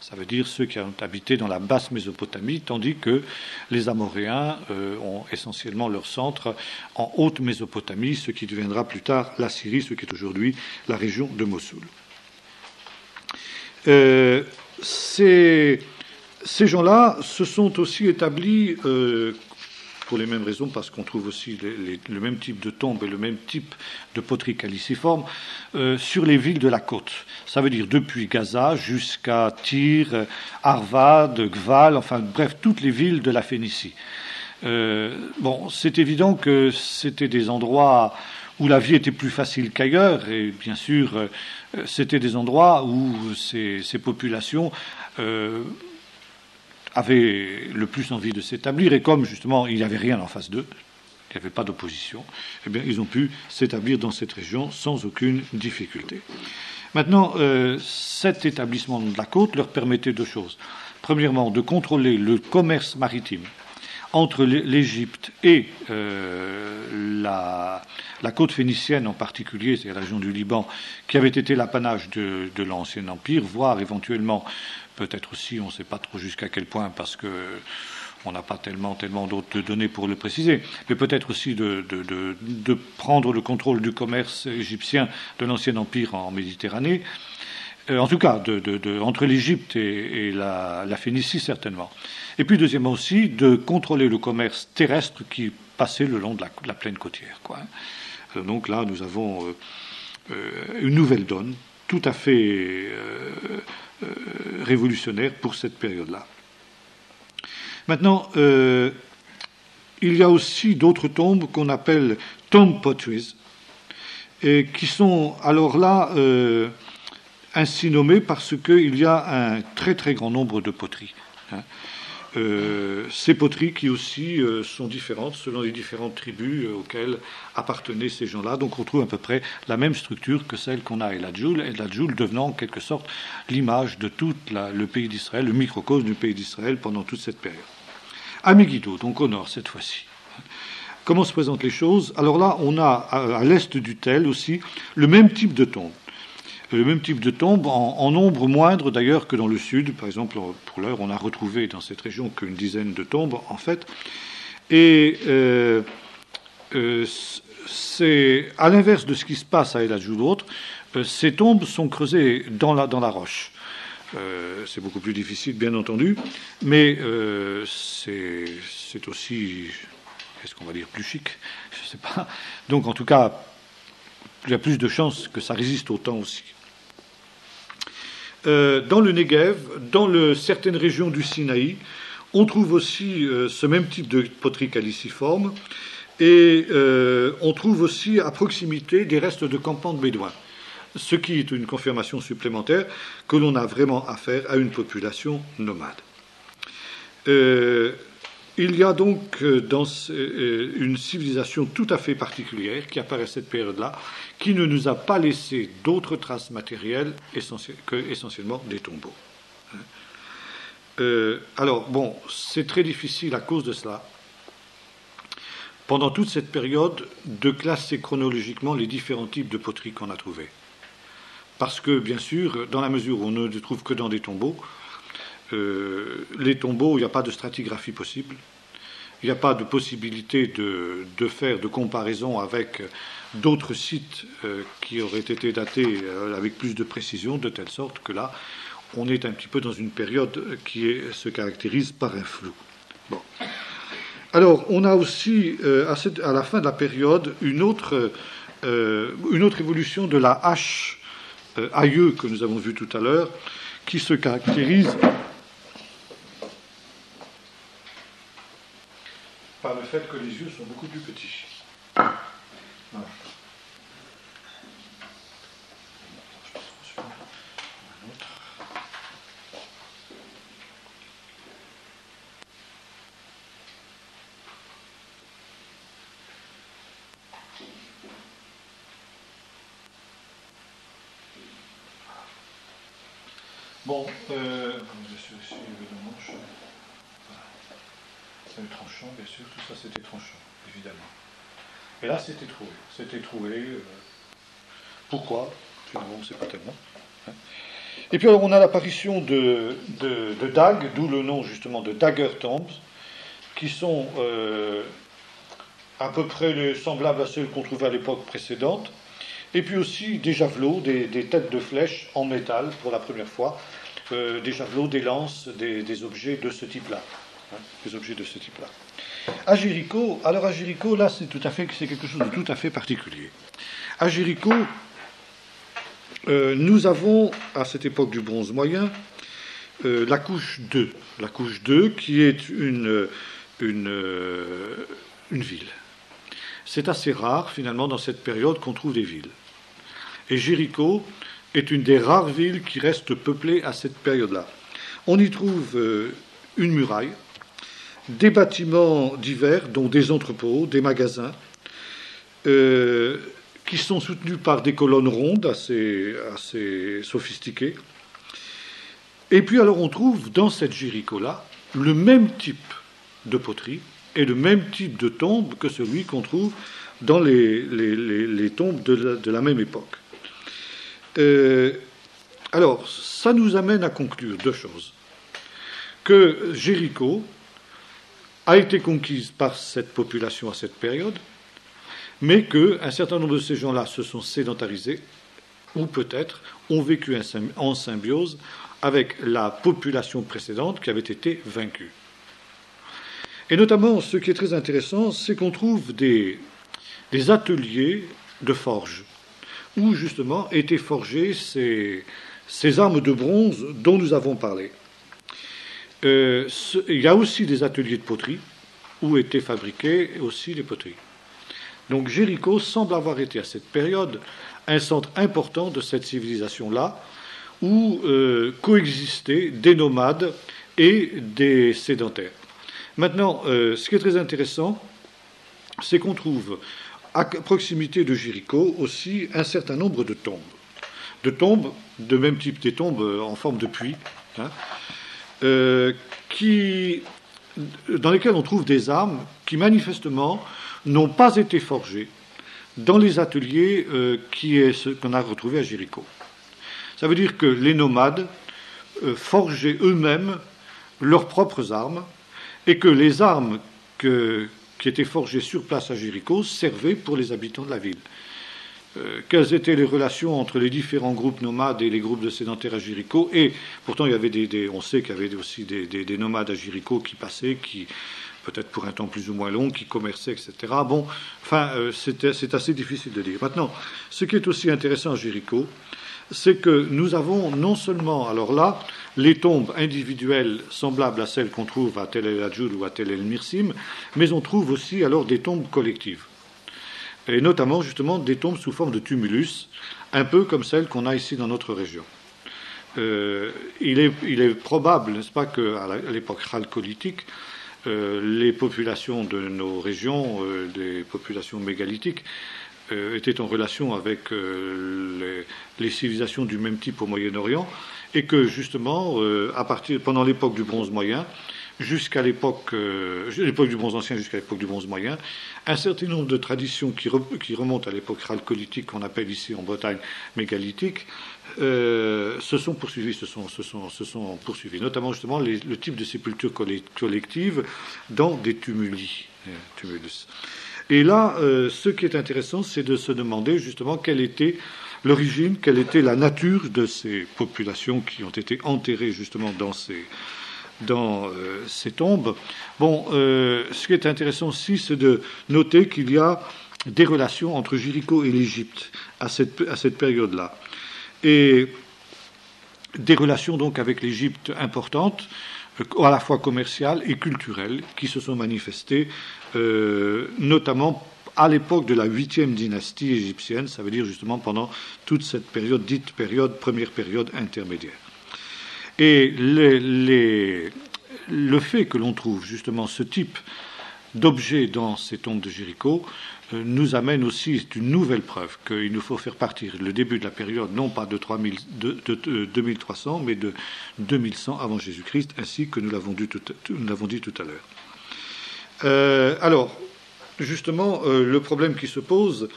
Ça veut dire ceux qui ont habité dans la basse Mésopotamie, tandis que les Amoréens ont essentiellement leur centre en haute Mésopotamie, ce qui deviendra plus tard la Syrie, ce qui est aujourd'hui la région de Mossoul. Ces gens-là se sont aussi établis, pour les mêmes raisons, parce qu'on trouve aussi le même type de tombes et le même type de poterie caliciforme, sur les villes de la côte. Ça veut dire depuis Gaza jusqu'à Tyr, Arvad, Gval, enfin bref, toutes les villes de la Phénicie. Bon, c'est évident que c'était des endroits où la vie était plus facile qu'ailleurs, et bien sûr, c'était des endroits où ces populations avaient le plus envie de s'établir, et comme justement il n'y avait rien en face d'eux, il n'y avait pas d'opposition, eh bien ils ont pu s'établir dans cette région sans aucune difficulté. Maintenant, cet établissement de la côte leur permettait deux choses. Premièrement, de contrôler le commerce maritime entre l'Égypte et la côte phénicienne en particulier, c'est la région du Liban, qui avait été l'apanage de l'Ancien Empire, voire éventuellement, peut-être aussi, on ne sait pas trop jusqu'à quel point, parce que on n'a pas tellement d'autres données pour le préciser, mais peut-être aussi de prendre le contrôle du commerce égyptien de l'Ancien Empire en Méditerranée, en tout cas entre l'Égypte et la Phénicie certainement. Et puis deuxièmement aussi de contrôler le commerce terrestre qui passait le long de la plaine côtière, quoi. Donc là, nous avons une nouvelle donne tout à fait révolutionnaire pour cette période-là. Maintenant, il y a aussi d'autres tombes qu'on appelle tomb potteries, et qui sont alors là ainsi nommées parce qu'il y a un très très grand nombre de poteries. Ces poteries qui aussi sont différentes selon les différentes tribus auxquelles appartenaient ces gens-là. Donc on trouve à peu près la même structure que celle qu'on a à El Hadjoul devenant en quelque sorte l'image de tout le pays d'Israël, le microcosme du pays d'Israël pendant toute cette période. À Megiddo, donc au nord cette fois-ci. Comment se présentent les choses? Alors là, on a à l'est du Tel aussi le même type de tombe. Le même type de tombe, en nombre moindre d'ailleurs que dans le sud. Par exemple, pour l'heure, on a retrouvé dans cette région qu'une dizaine de tombes, en fait. Et c'est à l'inverse de ce qui se passe à El Hadjoul ou autre, ces tombes sont creusées dans la roche. C'est beaucoup plus difficile, bien entendu, mais c'est aussi, qu'est-ce qu'on va dire, plus chic, je ne sais pas. Donc, en tout cas, il y a plus de chances que ça résiste au temps aussi. Dans le Negev, dans certaines régions du Sinaï, on trouve aussi ce même type de poterie caliciforme, et on trouve aussi à proximité des restes de campements de bédouins, ce qui est une confirmation supplémentaire que l'on a vraiment affaire à une population nomade. Il y a donc une civilisation tout à fait particulière qui apparaît à cette période-là, qui ne nous a pas laissé d'autres traces matérielles que essentiellement des tombeaux. Alors, bon, c'est très difficile à cause de cela, pendant toute cette période, de classer chronologiquement les différents types de poteries qu'on a trouvées. Parce que, bien sûr, dans la mesure où on ne les trouve que dans des tombeaux, les tombeaux, il n'y a pas de stratigraphie possible. Il n'y a pas de possibilité de comparaison avec d'autres sites qui auraient été datés avec plus de précision, de telle sorte que là, on est un petit peu dans une période qui se caractérise par un flou. Bon. Alors, on a aussi, à la fin de la période, une autre évolution de la hache aïeux que nous avons vue tout à l'heure, qui se caractérise par le fait que les yeux sont beaucoup plus petits. Voilà. Bon, je suis aussi évidemment. C'est tranchant, bien sûr, tout ça c'était tranchant, évidemment. Et là c'était troué. C'était troué. Pourquoi? finalement, on ne sait pas tellement. Et puis alors, on a l'apparition de dagues, d'où le nom justement de dagger tombs, qui sont à peu près semblables à celles qu'on trouvait à l'époque précédente, et puis aussi des javelots, des têtes de flèches en métal pour la première fois, des javelots, des lances, des objets de ce type-là. Des objets de ce type-là. À Jéricho, là, c'est quelque chose de tout à fait particulier. À Jéricho, nous avons, à cette époque du bronze moyen, la couche 2. La couche 2 qui est une ville. C'est assez rare, finalement, dans cette période qu'on trouve des villes. Et Jéricho est une des rares villes qui reste peuplée à cette période-là. On y trouve une muraille, des bâtiments divers, dont des entrepôts, des magasins, qui sont soutenus par des colonnes rondes assez sophistiquées. Et puis alors on trouve dans cette Jéricho-là le même type de poterie et le même type de tombe que celui qu'on trouve dans les tombes de la même époque. Alors, ça nous amène à conclure deux choses. Que Jéricho a été conquise par cette population à cette période, mais qu'un certain nombre de ces gens-là se sont sédentarisés, ou peut-être ont vécu en symbiose avec la population précédente qui avait été vaincue. Et notamment, ce qui est très intéressant, c'est qu'on trouve des ateliers de forge, où justement étaient forgées ces armes de bronze dont nous avons parlé. Il y a aussi des ateliers de poterie, où étaient fabriquées aussi les poteries. Donc Jéricho semble avoir été à cette période un centre important de cette civilisation-là, où coexistaient des nomades et des sédentaires. Maintenant, ce qui est très intéressant, c'est qu'on trouve à proximité de Jéricho aussi un certain nombre de tombes. De tombes de même type, des tombes en forme de puits, dans lesquelles on trouve des armes qui manifestement n'ont pas été forgées dans les ateliers qu'on a retrouvés à Jéricho. Ça veut dire que les nomades forgeaient eux-mêmes leurs propres armes et que les armes qui étaient forgées sur place à Jéricho servaient pour les habitants de la ville. Quelles étaient les relations entre les différents groupes nomades et les groupes de sédentaires à Jéricho? Et pourtant, il y avait on sait qu'il y avait aussi des nomades à Jéricho qui passaient, qui peut-être pour un temps plus ou moins long, qui commerçaient, etc. Bon, enfin, c'est assez difficile de dire. Maintenant, ce qui est aussi intéressant à Jéricho, c'est que nous avons non seulement, alors là, les tombes individuelles semblables à celles qu'on trouve à Tel el-Adjoul ou à Tel el-Mirsim, mais on trouve aussi alors des tombes collectives. Et notamment, justement, des tombes sous forme de tumulus, un peu comme celles qu'on a ici dans notre région. Il est probable, n'est-ce pas, qu'à l'époque chalcolithique, les populations de nos régions, des populations mégalithiques, étaient en relation avec les civilisations du même type au Moyen-Orient, et que justement, pendant l'époque du Bronze moyen, jusqu'à l'époque du Bronze ancien jusqu'à l'époque du Bronze moyen, un certain nombre de traditions qui remontent à l'époque chalcolithique, qu'on appelle ici en Bretagne mégalithique, se sont poursuivies, notamment justement le type de sépulture collective dans des tumulus. Et là, ce qui est intéressant, c'est de se demander justement quelle était l'origine, quelle était la nature de ces populations qui ont été enterrées justement dans ces tombes. Bon, ce qui est intéressant aussi, c'est de noter qu'il y a des relations entre Jéricho et l'Égypte à cette période-là. Et des relations donc avec l'Égypte importantes, à la fois commerciales et culturelles, qui se sont manifestées notamment à l'époque de la 8e dynastie égyptienne, ça veut dire justement pendant toute cette période dite première période intermédiaire. Et le fait que l'on trouve justement ce type d'objet dans ces tombes de Jéricho nous amène aussi, c'est une nouvelle preuve qu'il nous faut faire partir le début de la période, non pas de 2300, mais de 2100 avant Jésus-Christ, ainsi que nous l'avons dit tout à l'heure. Alors, justement, le problème qui se pose,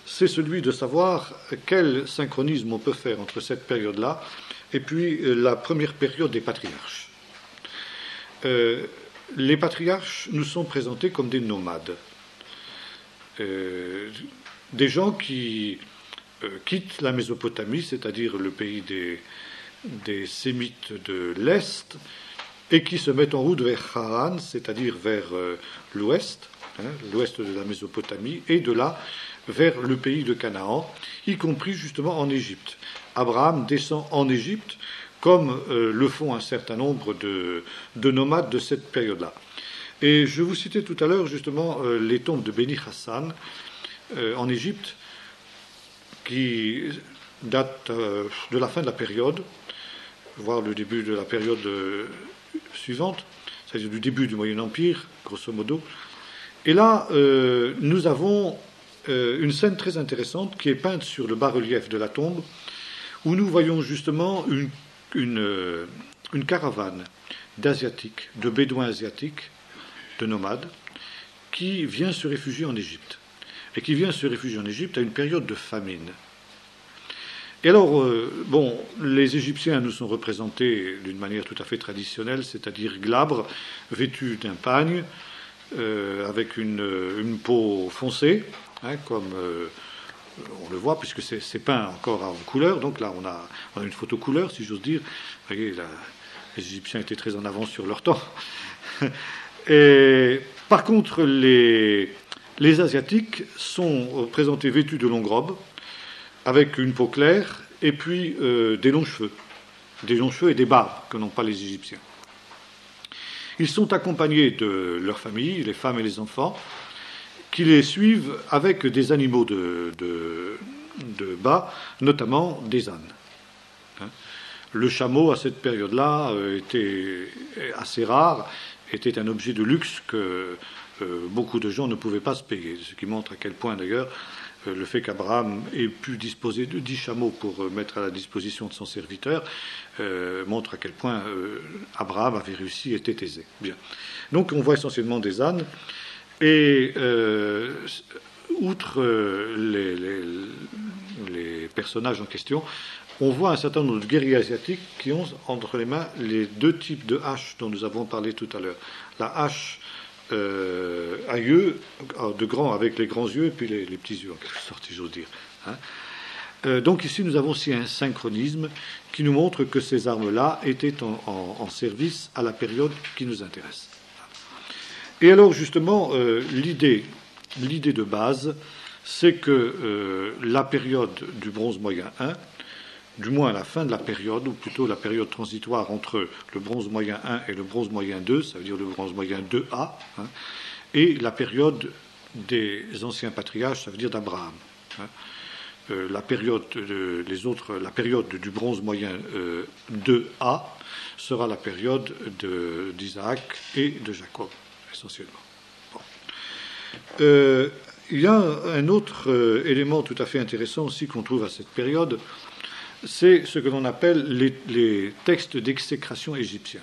c'est celui de savoir quel synchronisme on peut faire entre cette période-là et puis la première période des patriarches. Les patriarches nous sont présentés comme des nomades, des gens qui quittent la Mésopotamie, c'est-à-dire le pays des Sémites de l'Est, et qui se mettent en route vers Haran, c'est-à-dire vers l'ouest, l'ouest de la Mésopotamie, et de là vers le pays de Canaan, y compris justement en Égypte. Abraham descend en Égypte, comme le font un certain nombre de nomades de cette période-là. Et je vous citais tout à l'heure justement les tombes de Beni Hassan en Égypte, qui datent de la fin de la période, voire le début de la période suivante, c'est-à-dire du début du Moyen Empire, grosso modo. Et là, nous avons une scène très intéressante qui est peinte sur le bas-relief de la tombe, où nous voyons justement une caravane d'Asiatiques, de Bédouins asiatiques, de nomades, qui vient se réfugier en Égypte. Et qui vient se réfugier en Égypte à une période de famine. Et alors, les Égyptiens nous sont représentés d'une manière tout à fait traditionnelle, c'est-à-dire glabres, vêtus d'un pagne, avec une peau foncée, comme on le voit, puisque c'est peint encore en couleur. Donc là, on a une photo couleur, si j'ose dire. Vous voyez, les Égyptiens étaient très en avance sur leur temps. Et, par contre, les Asiatiques sont présentés vêtus de longues robes, avec une peau claire, et puis des longs cheveux. Des longs cheveux et des barbes, que n'ont pas les Égyptiens. Ils sont accompagnés de leur famille, les femmes et les enfants, qui les suivent avec des animaux de bas, notamment des ânes. Le chameau, à cette période-là, était assez rare, était un objet de luxe que beaucoup de gens ne pouvaient pas se payer. Ce qui montre à quel point, d'ailleurs, le fait qu'Abraham ait pu disposer de 10 chameaux pour mettre à la disposition de son serviteur montre à quel point Abraham avait réussi et était aisé. Bien. Donc on voit essentiellement des ânes. Et outre les personnages en question, on voit un certain nombre de guerriers asiatiques qui ont entre les mains les deux types de haches dont nous avons parlé tout à l'heure. La hache à yeux, avec les grands yeux et puis les petits yeux, en quelque sorte, si j'ose dire. Donc ici, nous avons aussi un synchronisme qui nous montre que ces armes-là étaient en service à la période qui nous intéresse. Et alors, justement, l'idée de base, c'est que la période du bronze moyen 1, du moins à la fin de la période, ou plutôt la période transitoire entre le bronze moyen 1 et le bronze moyen 2, ça veut dire le bronze moyen 2A, et la période des anciens patriarches, ça veut dire d'Abraham. La période du bronze moyen 2A sera la période d'Isaac et de Jacob, essentiellement. Bon. Il y a un autre élément tout à fait intéressant aussi qu'on trouve à cette période, c'est ce que l'on appelle les textes d'exécration égyptiens.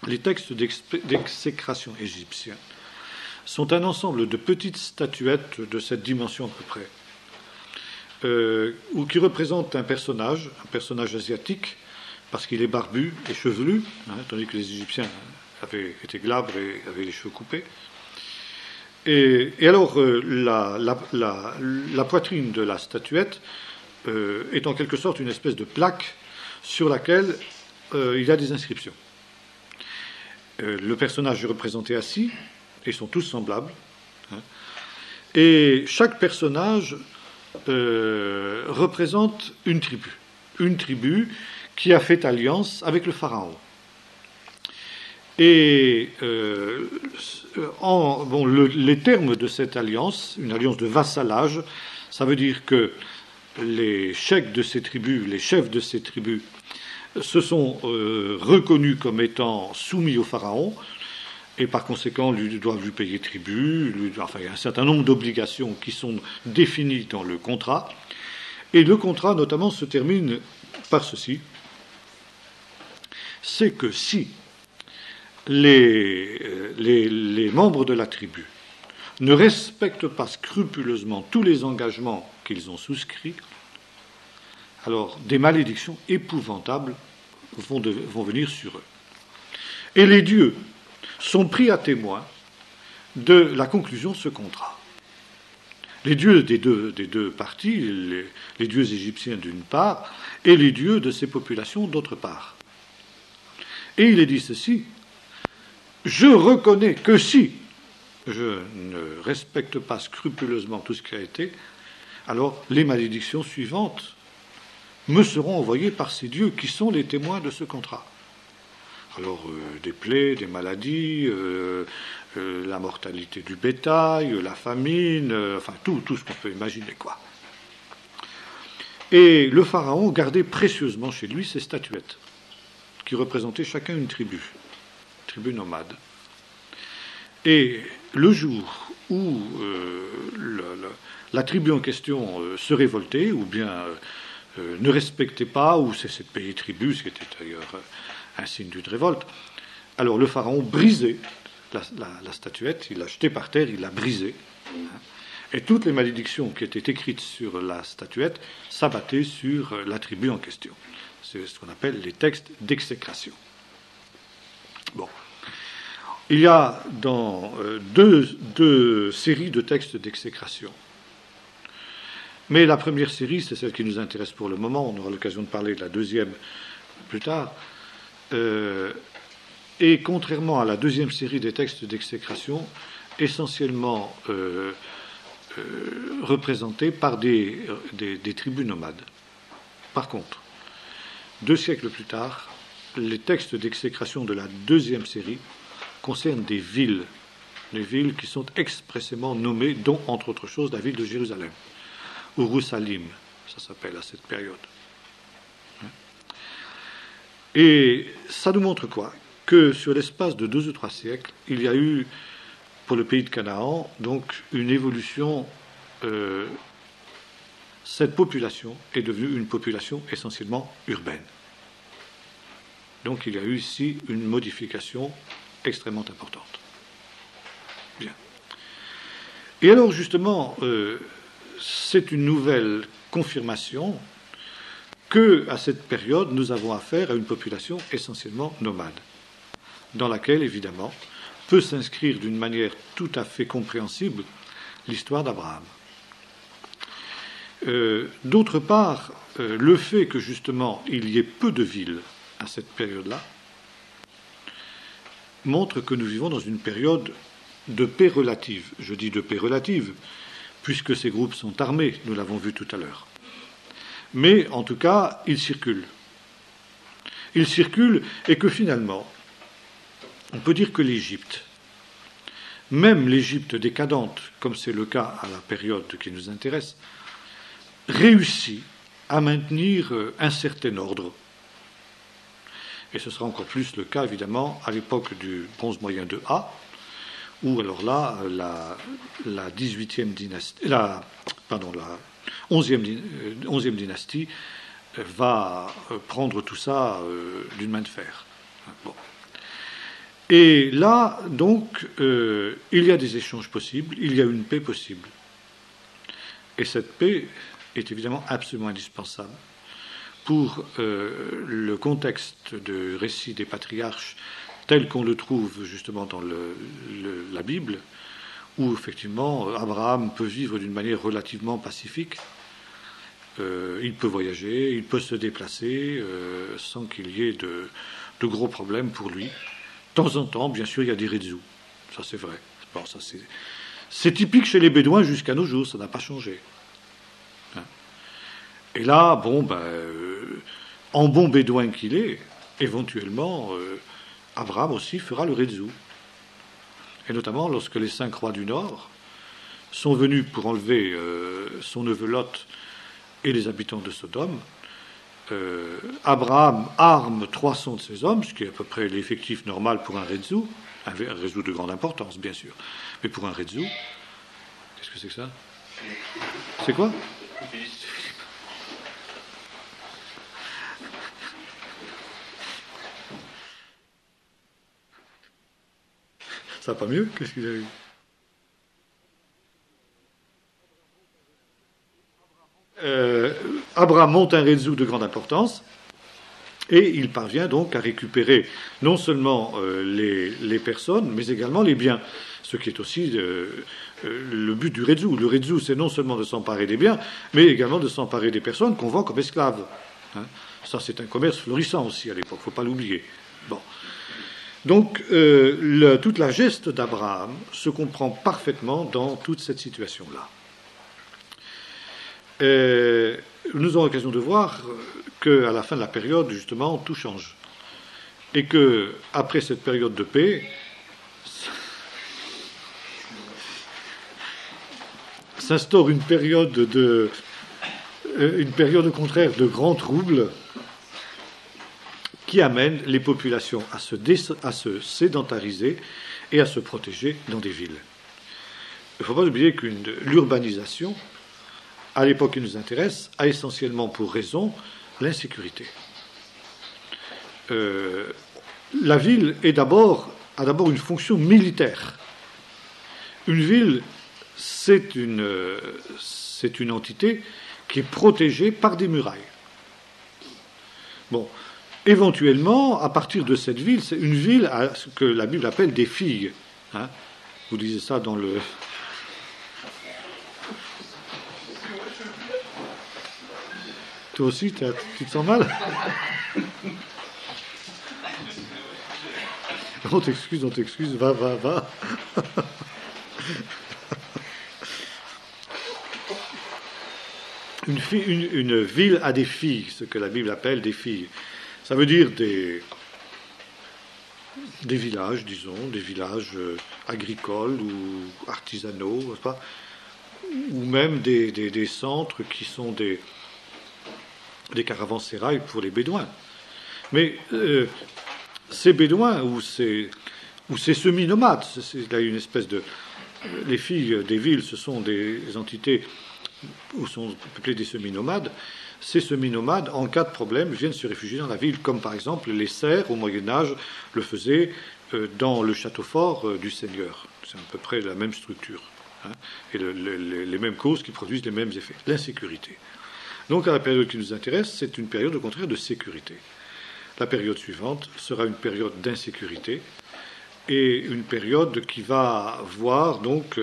Les textes d'exécration égyptiens sont un ensemble de petites statuettes de cette dimension à peu près, ou qui représentent un personnage asiatique, parce qu'il est barbu et chevelu, tandis que les Égyptiens avaient été glabres et avaient les cheveux coupés. Et alors, la poitrine de la statuette est en quelque sorte une espèce de plaque sur laquelle il y a des inscriptions. Le personnage est représenté assis, et ils sont tous semblables. Et chaque personnage représente une tribu qui a fait alliance avec le pharaon. Et les termes de cette alliance, une alliance de vassalage, ça veut dire que les chefs de ces tribus se sont reconnus comme étant soumis au pharaon, et par conséquent doivent lui payer tribut, il y a un certain nombre d'obligations qui sont définies dans le contrat, et le contrat notamment se termine par ceci, c'est que si les membres de la tribu ne respectent pas scrupuleusement tous les engagements qu'ils ont souscrits, alors des malédictions épouvantables vont venir sur eux. Et les dieux sont pris à témoin de la conclusion de ce contrat. Les dieux des deux parties, les dieux égyptiens d'une part, et les dieux de ces populations d'autre part. Et il est dit ceci: je reconnais que si je ne respecte pas scrupuleusement tout ce qui a été, alors les malédictions suivantes me seront envoyées par ces dieux qui sont les témoins de ce contrat. Alors, des plaies, des maladies, la mortalité du bétail, la famine, enfin tout ce qu'on peut imaginer, quoi. Et le pharaon gardait précieusement chez lui ces statuettes, qui représentaient chacun une tribu nomade. Et le jour où la tribu en question se révoltait, ou bien ne respectait pas, ou c'est cette pays tribu, ce qui était d'ailleurs un signe d'une révolte, alors le pharaon brisait la statuette, il l'a jetée par terre, il l'a brisée, et toutes les malédictions qui étaient écrites sur la statuette s'abattaient sur la tribu en question. C'est ce qu'on appelle les textes d'exécration. Bon. Il y a dans deux séries de textes d'exécration. Mais la première série, c'est celle qui nous intéresse pour le moment, on aura l'occasion de parler de la deuxième plus tard, et contrairement à la deuxième série des textes d'exécration, essentiellement représentés par des tribus nomades. Par contre, 2 siècles plus tard, les textes d'exécration de la deuxième série concernent des villes qui sont expressément nommées, dont, entre autres choses, la ville de Jérusalem. Urushalim, ça s'appelle à cette période. Et ça nous montre quoi? Que sur l'espace de 2 ou 3 siècles, il y a eu, pour le pays de Canaan, donc une évolution. Cette population est devenue une population essentiellement urbaine. Donc il y a eu ici une modification extrêmement importante. Bien. Et alors justement, c'est une nouvelle confirmation que, à cette période, nous avons affaire à une population essentiellement nomade, dans laquelle, évidemment, peut s'inscrire d'une manière tout à fait compréhensible l'histoire d'Abraham. D'autre part, le fait que, justement, il y ait peu de villes à cette période-là montre que nous vivons dans une période de paix relative. Je dis de paix relative, puisque ces groupes sont armés, nous l'avons vu tout à l'heure. Mais, en tout cas, ils circulent. Ils circulent et que, finalement, on peut dire que l'Égypte, même l'Égypte décadente, comme c'est le cas à la période qui nous intéresse, réussit à maintenir un certain ordre. Et ce sera encore plus le cas, évidemment, à l'époque du bronze moyen de A, où, alors là, la 18e dynastie, la 11e dynastie va prendre tout ça d'une main de fer. Bon. Et là, donc, il y a des échanges possibles, il y a une paix possible. Et cette paix est évidemment absolument indispensable pour le contexte de récit des patriarches tel qu'on le trouve justement dans la Bible, où effectivement Abraham peut vivre d'une manière relativement pacifique. Il peut voyager, il peut se déplacer sans qu'il y ait de gros problèmes pour lui. De temps en temps, bien sûr, il y a des ridzous. Ça, c'est vrai. Bon, ça, c'est typique chez les Bédouins jusqu'à nos jours, ça n'a pas changé. Et là, bon, en bon bédouin qu'il est, éventuellement, Abraham aussi fera le ridzou. Et notamment lorsque les 5 rois du Nord sont venus pour enlever son neveu Lot et les habitants de Sodome, Abraham arme 300 de ses hommes, ce qui est à peu près l'effectif normal pour un ridzou, un ridzou de grande importance, bien sûr. Mais pour un ridzou, qu'est-ce que c'est que ça? C'est quoi? Ça va pas mieux? Qu'est-ce qu'il a eu? Abraham monte un réseau de grande importance, et il parvient donc à récupérer non seulement les personnes, mais également les biens, ce qui est aussi le but du réseau. Le réseau, c'est non seulement de s'emparer des biens, mais également de s'emparer des personnes qu'on vend comme esclaves. Hein. Ça, c'est un commerce florissant aussi à l'époque, il ne faut pas l'oublier. Bon. Donc, toute la geste d'Abraham se comprend parfaitement dans toute cette situation-là. Nous aurons l'occasion de voir qu'à la fin de la période, justement, tout change. Et que, après cette période de paix, s'instaure une période au contraire de grands troubles qui amène les populations à se sédentariser et à se protéger dans des villes. Il ne faut pas oublier que l'urbanisation, à l'époque qui nous intéresse, a essentiellement pour raison l'insécurité. La ville a d'abord une fonction militaire. Une ville, c'est une entité qui est protégée par des murailles. Bon, éventuellement, à partir de cette ville, c'est une ville à ce que la Bible appelle des filles. Hein, vous lisez ça dans le... Toi aussi, tu te sens mal? On t'excuse, va. Une ville a des filles, ce que la Bible appelle des filles. Ça veut dire des villages, disons, des villages agricoles ou artisanaux, n'est-ce pas, ou même des centres qui sont des caravansérails pour les bédouins. Mais ces bédouins ou ces semi-nomades, c'est là une espèce de... Les filles des villes, ce sont des entités où sont peuplés des semi-nomades. Ces semi-nomades, en cas de problème, viennent se réfugier dans la ville, comme par exemple les serfs, au Moyen-Âge, le faisaient dans le château fort du seigneur. C'est à peu près la même structure. Hein, et les mêmes causes qui produisent les mêmes effets. L'insécurité. Donc, à la période qui nous intéresse, c'est une période, au contraire, de sécurité. La période suivante sera une période d'insécurité et une période qui va voir, donc,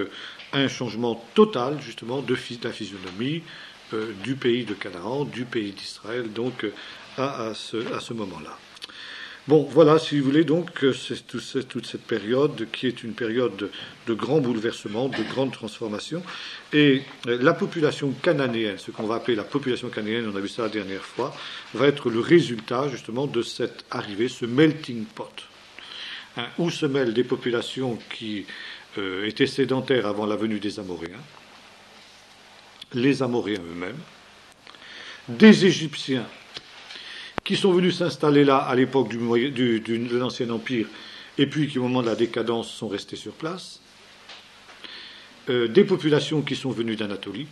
un changement total, justement, de la physionomie du pays de Canaan, du pays d'Israël, donc, à ce moment-là. Bon, voilà, si vous voulez, donc, c'est toute cette période qui est une période de grands bouleversements, de grandes transformations. Et la population cananéenne, ce qu'on va appeler la population cananéenne, on a vu ça la dernière fois, va être le résultat, justement, de cette arrivée, ce melting pot, hein, où se mêlent des populations qui étaient sédentaires avant la venue des Amoréens, les Amoréens eux-mêmes, des Égyptiens qui sont venus s'installer là à l'époque de l'Ancien Empire et puis qui, au moment de la décadence, sont restés sur place, des populations qui sont venues d'Anatolie,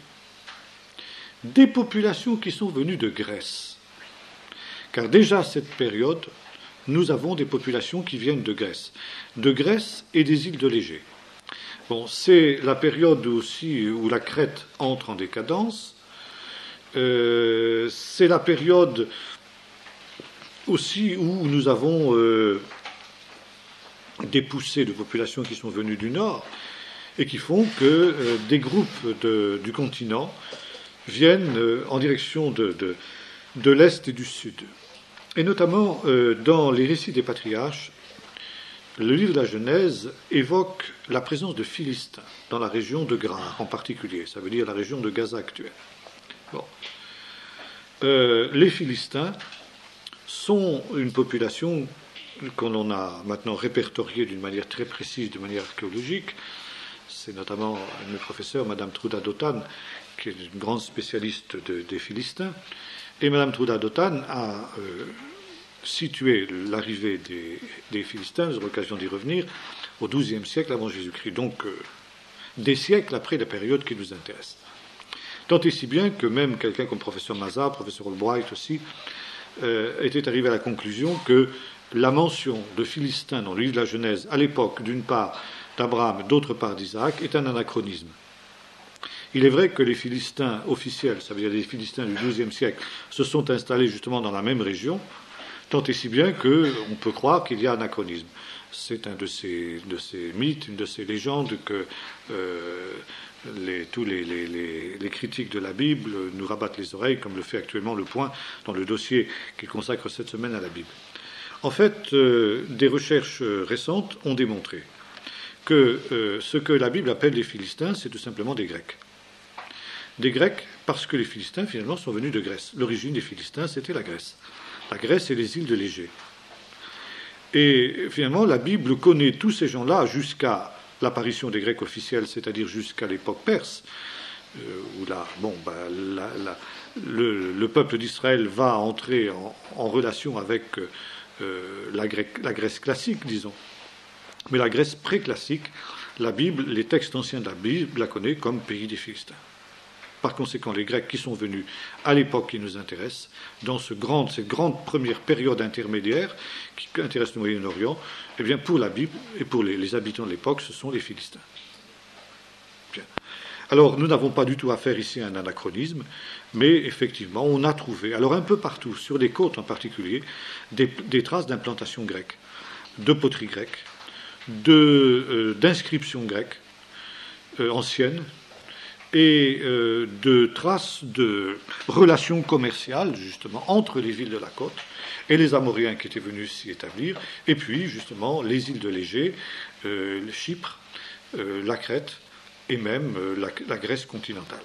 des populations qui sont venues de Grèce. Car déjà à cette période, nous avons des populations qui viennent de Grèce et des îles de l'Égée. Bon, c'est la période aussi où la Crète entre en décadence. C'est la période aussi où nous avons des poussées de populations qui sont venues du nord et qui font que des groupes du continent viennent en direction de l'est et du sud. Et notamment dans les récits des patriarches, le livre de la Genèse évoque la présence de Philistins dans la région de Grar en particulier, ça veut dire la région de Gaza actuelle. Bon. Les Philistins sont une population qu'on a maintenant répertoriée d'une manière très précise, de manière archéologique. C'est notamment une professeure, Madame Trouda Dotan, qui est une grande spécialiste des Philistins. Et Madame Trouda Dotan a situé l'arrivée des Philistins, nous aurons l'occasion d'y revenir, au XIIe siècle avant Jésus-Christ, donc des siècles après la période qui nous intéresse. Tant et si bien que même quelqu'un comme professeur Mazar, professeur Albright aussi, était arrivé à la conclusion que la mention de Philistins dans le livre de la Genèse, à l'époque, d'une part d'Abraham, d'autre part d'Isaac, est un anachronisme. Il est vrai que les Philistins officiels, ça veut dire les Philistins du XIIe siècle, se sont installés justement dans la même région, tant et si bien qu'on peut croire qu'il y a anachronisme. C'est un de ces mythes, une de ces légendes que tous les critiques de la Bible nous rabattent les oreilles, comme le fait actuellement Le Point dans le dossier qu'il consacre cette semaine à la Bible. En fait, des recherches récentes ont démontré que ce que la Bible appelle les Philistins, c'est tout simplement des Grecs. Des Grecs parce que les Philistins, finalement, sont venus de Grèce. L'origine des Philistins, c'était la Grèce. La Grèce et les îles de l'Égée. Et finalement, la Bible connaît tous ces gens-là jusqu'à l'apparition des Grecs officiels, c'est-à-dire jusqu'à l'époque perse, où le peuple d'Israël va entrer en relation avec la Grèce classique, disons. Mais la Grèce pré-classique, la Bible, les textes anciens de la Bible, la connaît comme pays des Philistins. Par conséquent, les Grecs qui sont venus à l'époque qui nous intéresse, dans cette grande première période intermédiaire qui intéresse le Moyen-Orient, eh bien, pour la Bible et pour les habitants de l'époque, ce sont les Philistins. Bien. Alors, nous n'avons pas du tout affaire ici à un anachronisme, mais effectivement, on a trouvé, alors un peu partout, sur les côtes en particulier, des traces d'implantation grecque, de poterie grecque, d'inscriptions grecques anciennes, et de traces de relations commerciales, justement, entre les villes de la côte et les Amoréens qui étaient venus s'y établir, et puis, justement, les îles de l'Égée, Chypre, la Crète, et même la Grèce continentale.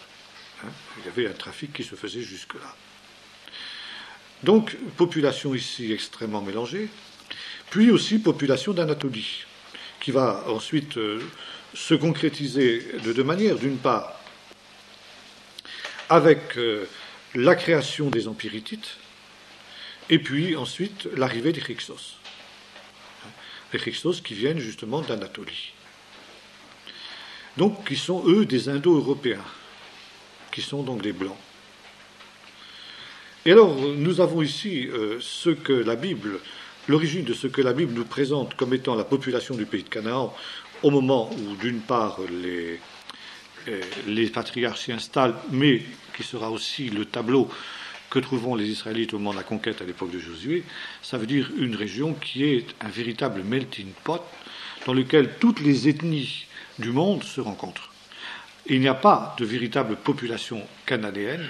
Il y avait un trafic qui se faisait jusque-là. Donc, population ici extrêmement mélangée, puis aussi population d'Anatolie, qui va ensuite se concrétiser de deux manières. D'une part, avec la création des empires hittites, et puis ensuite l'arrivée des Hyksos. Les Hyksos qui viennent justement d'Anatolie. Donc, qui sont, eux, des Indo-Européens, qui sont donc des Blancs. Et alors, nous avons ici ce que la Bible, l'origine de ce que la Bible nous présente comme étant la population du pays de Canaan, au moment où, d'une part, les patriarches s'y installent, mais qui sera aussi le tableau que trouveront les Israélites au moment de la conquête à l'époque de Josué. Ça veut dire une région qui est un véritable melting pot dans lequel toutes les ethnies du monde se rencontrent. Et il n'y a pas de véritable population cananéenne.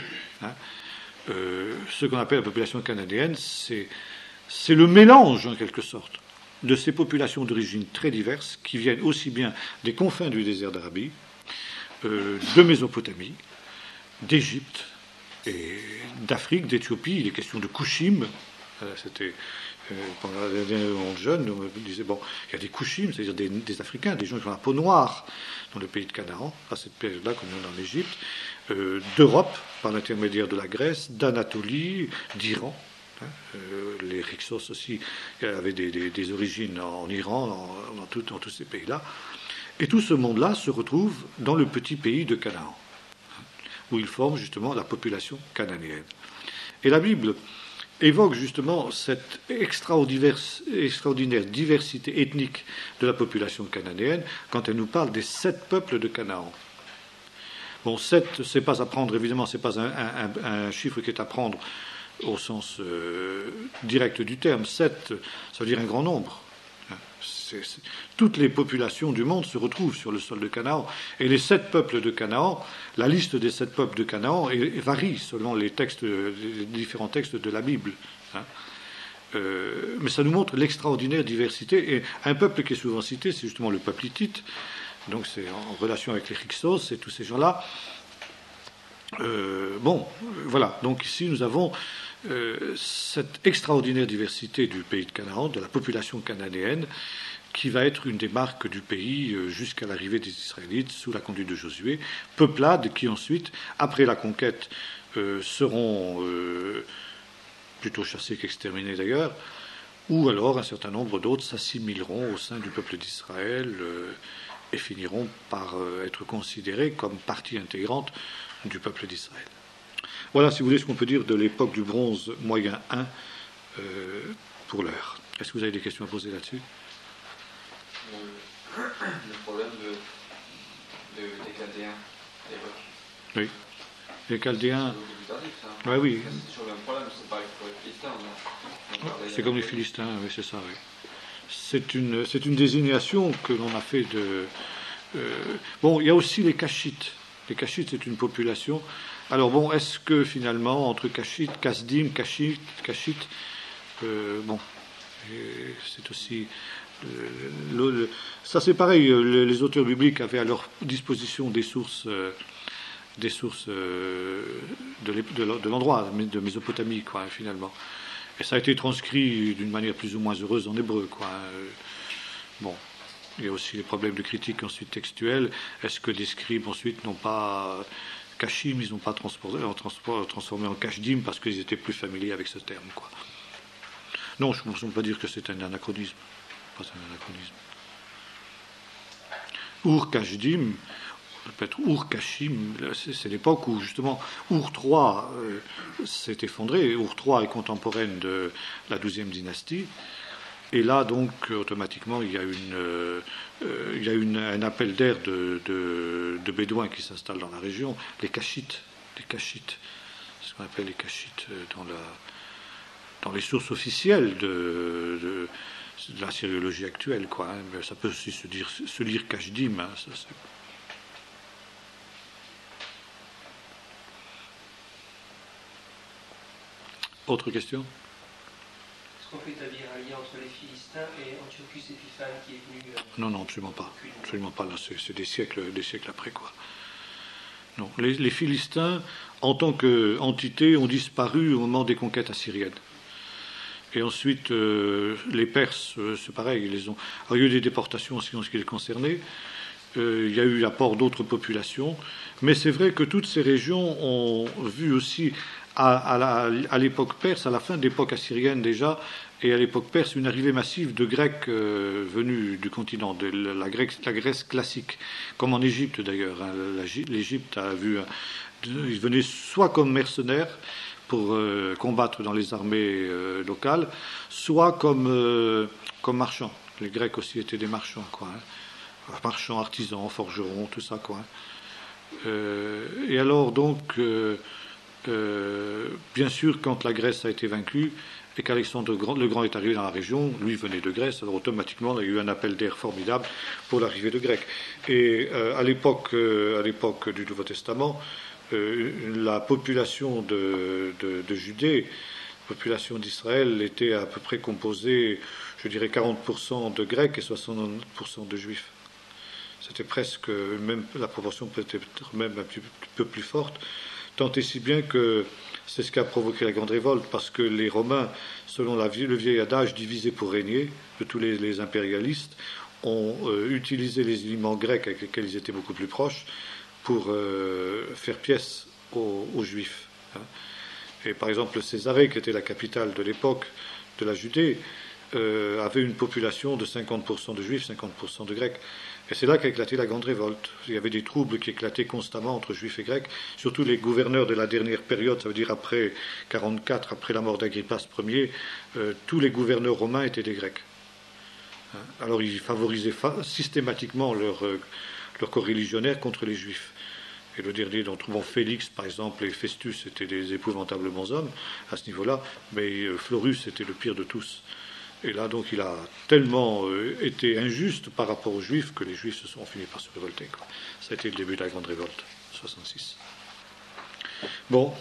Ce qu'on appelle la population cananéenne, c'est le mélange, en quelque sorte, de ces populations d'origine très diverses qui viennent aussi bien des confins du désert d'Arabie, de Mésopotamie, d'Égypte et d'Afrique, d'Éthiopie. Il est question de Kouchim. C'était pendant les derniers moments de jeunes, on me disait bon, il y a des Kouchim, c'est-à-dire des Africains, des gens qui ont la peau noire dans le pays de Canaan, à cette période-là, comme on est en Égypte, d'Europe, par l'intermédiaire de la Grèce, d'Anatolie, d'Iran. Les Hyksos aussi avaient des origines en Iran, dans tous ces pays-là. Et tout ce monde-là se retrouve dans le petit pays de Canaan, où il forme justement la population cananéenne. Et la Bible évoque justement cette extraordinaire diversité ethnique de la population cananéenne quand elle nous parle des 7 peuples de Canaan. Bon, 7, c'est pas à prendre, évidemment, c'est pas un chiffre qui est à prendre au sens direct du terme. 7, ça veut dire un grand nombre. Toutes les populations du monde se retrouvent sur le sol de Canaan. Et les 7 peuples de Canaan, la liste des 7 peuples de Canaan varie selon les différents textes de la Bible. Mais ça nous montre l'extraordinaire diversité. Et un peuple qui est souvent cité, c'est justement le peuple hittite. Donc c'est en relation avec les Hyksos et tous ces gens-là. Voilà. Donc ici, nous avons cette extraordinaire diversité du pays de Canaan, de la population cananéenne, qui va être une des marques du pays jusqu'à l'arrivée des Israélites sous la conduite de Josué, peuplades qui ensuite, après la conquête, seront plutôt chassées qu'exterminées d'ailleurs, ou alors un certain nombre d'autres s'assimileront au sein du peuple d'Israël et finiront par être considérés comme partie intégrante du peuple d'Israël. Voilà, si vous voulez, ce qu'on peut dire de l'époque du bronze moyen 1 pour l'heure. Est-ce que vous avez des questions à poser là-dessus ? Le problème des Chaldéens à l'époque. Oui. Les Chaldéens. C'est Ouais, oui. toujours le même problème, c'est pareil pour les Philistins. C'est comme les Philistins, oui, c'est ça, oui. C'est une désignation que l'on a fait de. Bon, il y a aussi les Kashites. Les Kashites, c'est une population. Alors bon, est-ce que finalement, entre Kashites, Kasdim, Kashites, bon, c'est aussi. Ça c'est pareil, les auteurs bibliques avaient à leur disposition des sources de l'endroit, de Mésopotamie, quoi, finalement. Et ça a été transcrit d'une manière plus ou moins heureuse en hébreu, quoi. Bon, il y a aussi les problèmes de critique ensuite textuelle. Est-ce que des scribes ensuite n'ont pas Kashim, ils n'ont pas transformé en Kashdim parce qu'ils étaient plus familiers avec ce terme, quoi. Non, je ne peux pas dire que c'est un anachronisme. Pas un anachronisme. Ur-Kashdim, peut-être Ur-Kashim, c'est l'époque où justement Ur III s'est effondré. Ur III est contemporaine de la 12e dynastie. Et là, donc, automatiquement, il y a un appel d'air de Bédouins qui s'installent dans la région, les Kashites, ce qu'on appelle les Kashites dans les sources officielles de la sériologie actuelle, quoi. Hein. Mais ça peut aussi se lire Kashdim. Hein, Autre question? Est-ce qu'on peut établir un lien entre les Philistins et Antiochus Épiphane qui est venu Non, absolument pas. Absolument pas. Là, c'est des siècles après, quoi. Non, les Philistins, en tant qu'entité, ont disparu au moment des conquêtes assyriennes. Et ensuite, les Perses, c'est pareil. Alors, il y a eu des déportations aussi en ce qui les concernait. Il y a eu l'apport d'autres populations. Mais c'est vrai que toutes ces régions ont vu aussi, à l'époque perse, à la fin de l'époque assyrienne déjà, et à l'époque perse, une arrivée massive de Grecs venus du continent, de la Grèce classique, comme en Égypte d'ailleurs. Hein. L'Égypte a vu, ils venaient soit comme mercenaires pour combattre dans les armées locales, soit comme marchands. Les Grecs aussi étaient des marchands, quoi. Hein. Marchands, artisans, forgerons, tout ça, quoi. Et alors donc, bien sûr, quand la Grèce a été vaincue et qu'Alexandre le Grand est arrivé dans la région, lui venait de Grèce, alors automatiquement il y a eu un appel d'air formidable pour l'arrivée de Grecs. Et à l'époque du Nouveau Testament, la population de Judée, la population d'Israël était à peu près composée, je dirais 40% de Grecs et 60% de Juifs. C'était presque, même la proportion peut-être même un petit peu plus forte, tant et si bien que c'est ce qui a provoqué la grande révolte, parce que les Romains, selon le vieil adage diviser pour régner, de tous les impérialistes, ont utilisé les éléments grecs avec lesquels ils étaient beaucoup plus proches pour faire pièce aux Juifs. Hein. Et par exemple, Césarée, qui était la capitale de l'époque de la Judée, avait une population de 50% de Juifs, 50% de Grecs. Et c'est là qu'a éclaté la grande révolte. Il y avait des troubles qui éclataient constamment entre Juifs et Grecs, surtout les gouverneurs de la dernière période, ça veut dire après 44, après la mort d'Agrippas Ier, tous les gouverneurs romains étaient des Grecs. Hein. Alors ils favorisaient systématiquement leur coreligionnaires contre les Juifs. Et le dernier d'entre eux, Félix, par exemple, et Festus étaient des épouvantables bons hommes à ce niveau-là, mais Florus était le pire de tous. Et là, donc, il a tellement été injuste par rapport aux Juifs que les Juifs se sont finis par se révolter, quoi. Ça a été le début de la grande révolte, 66. Bon.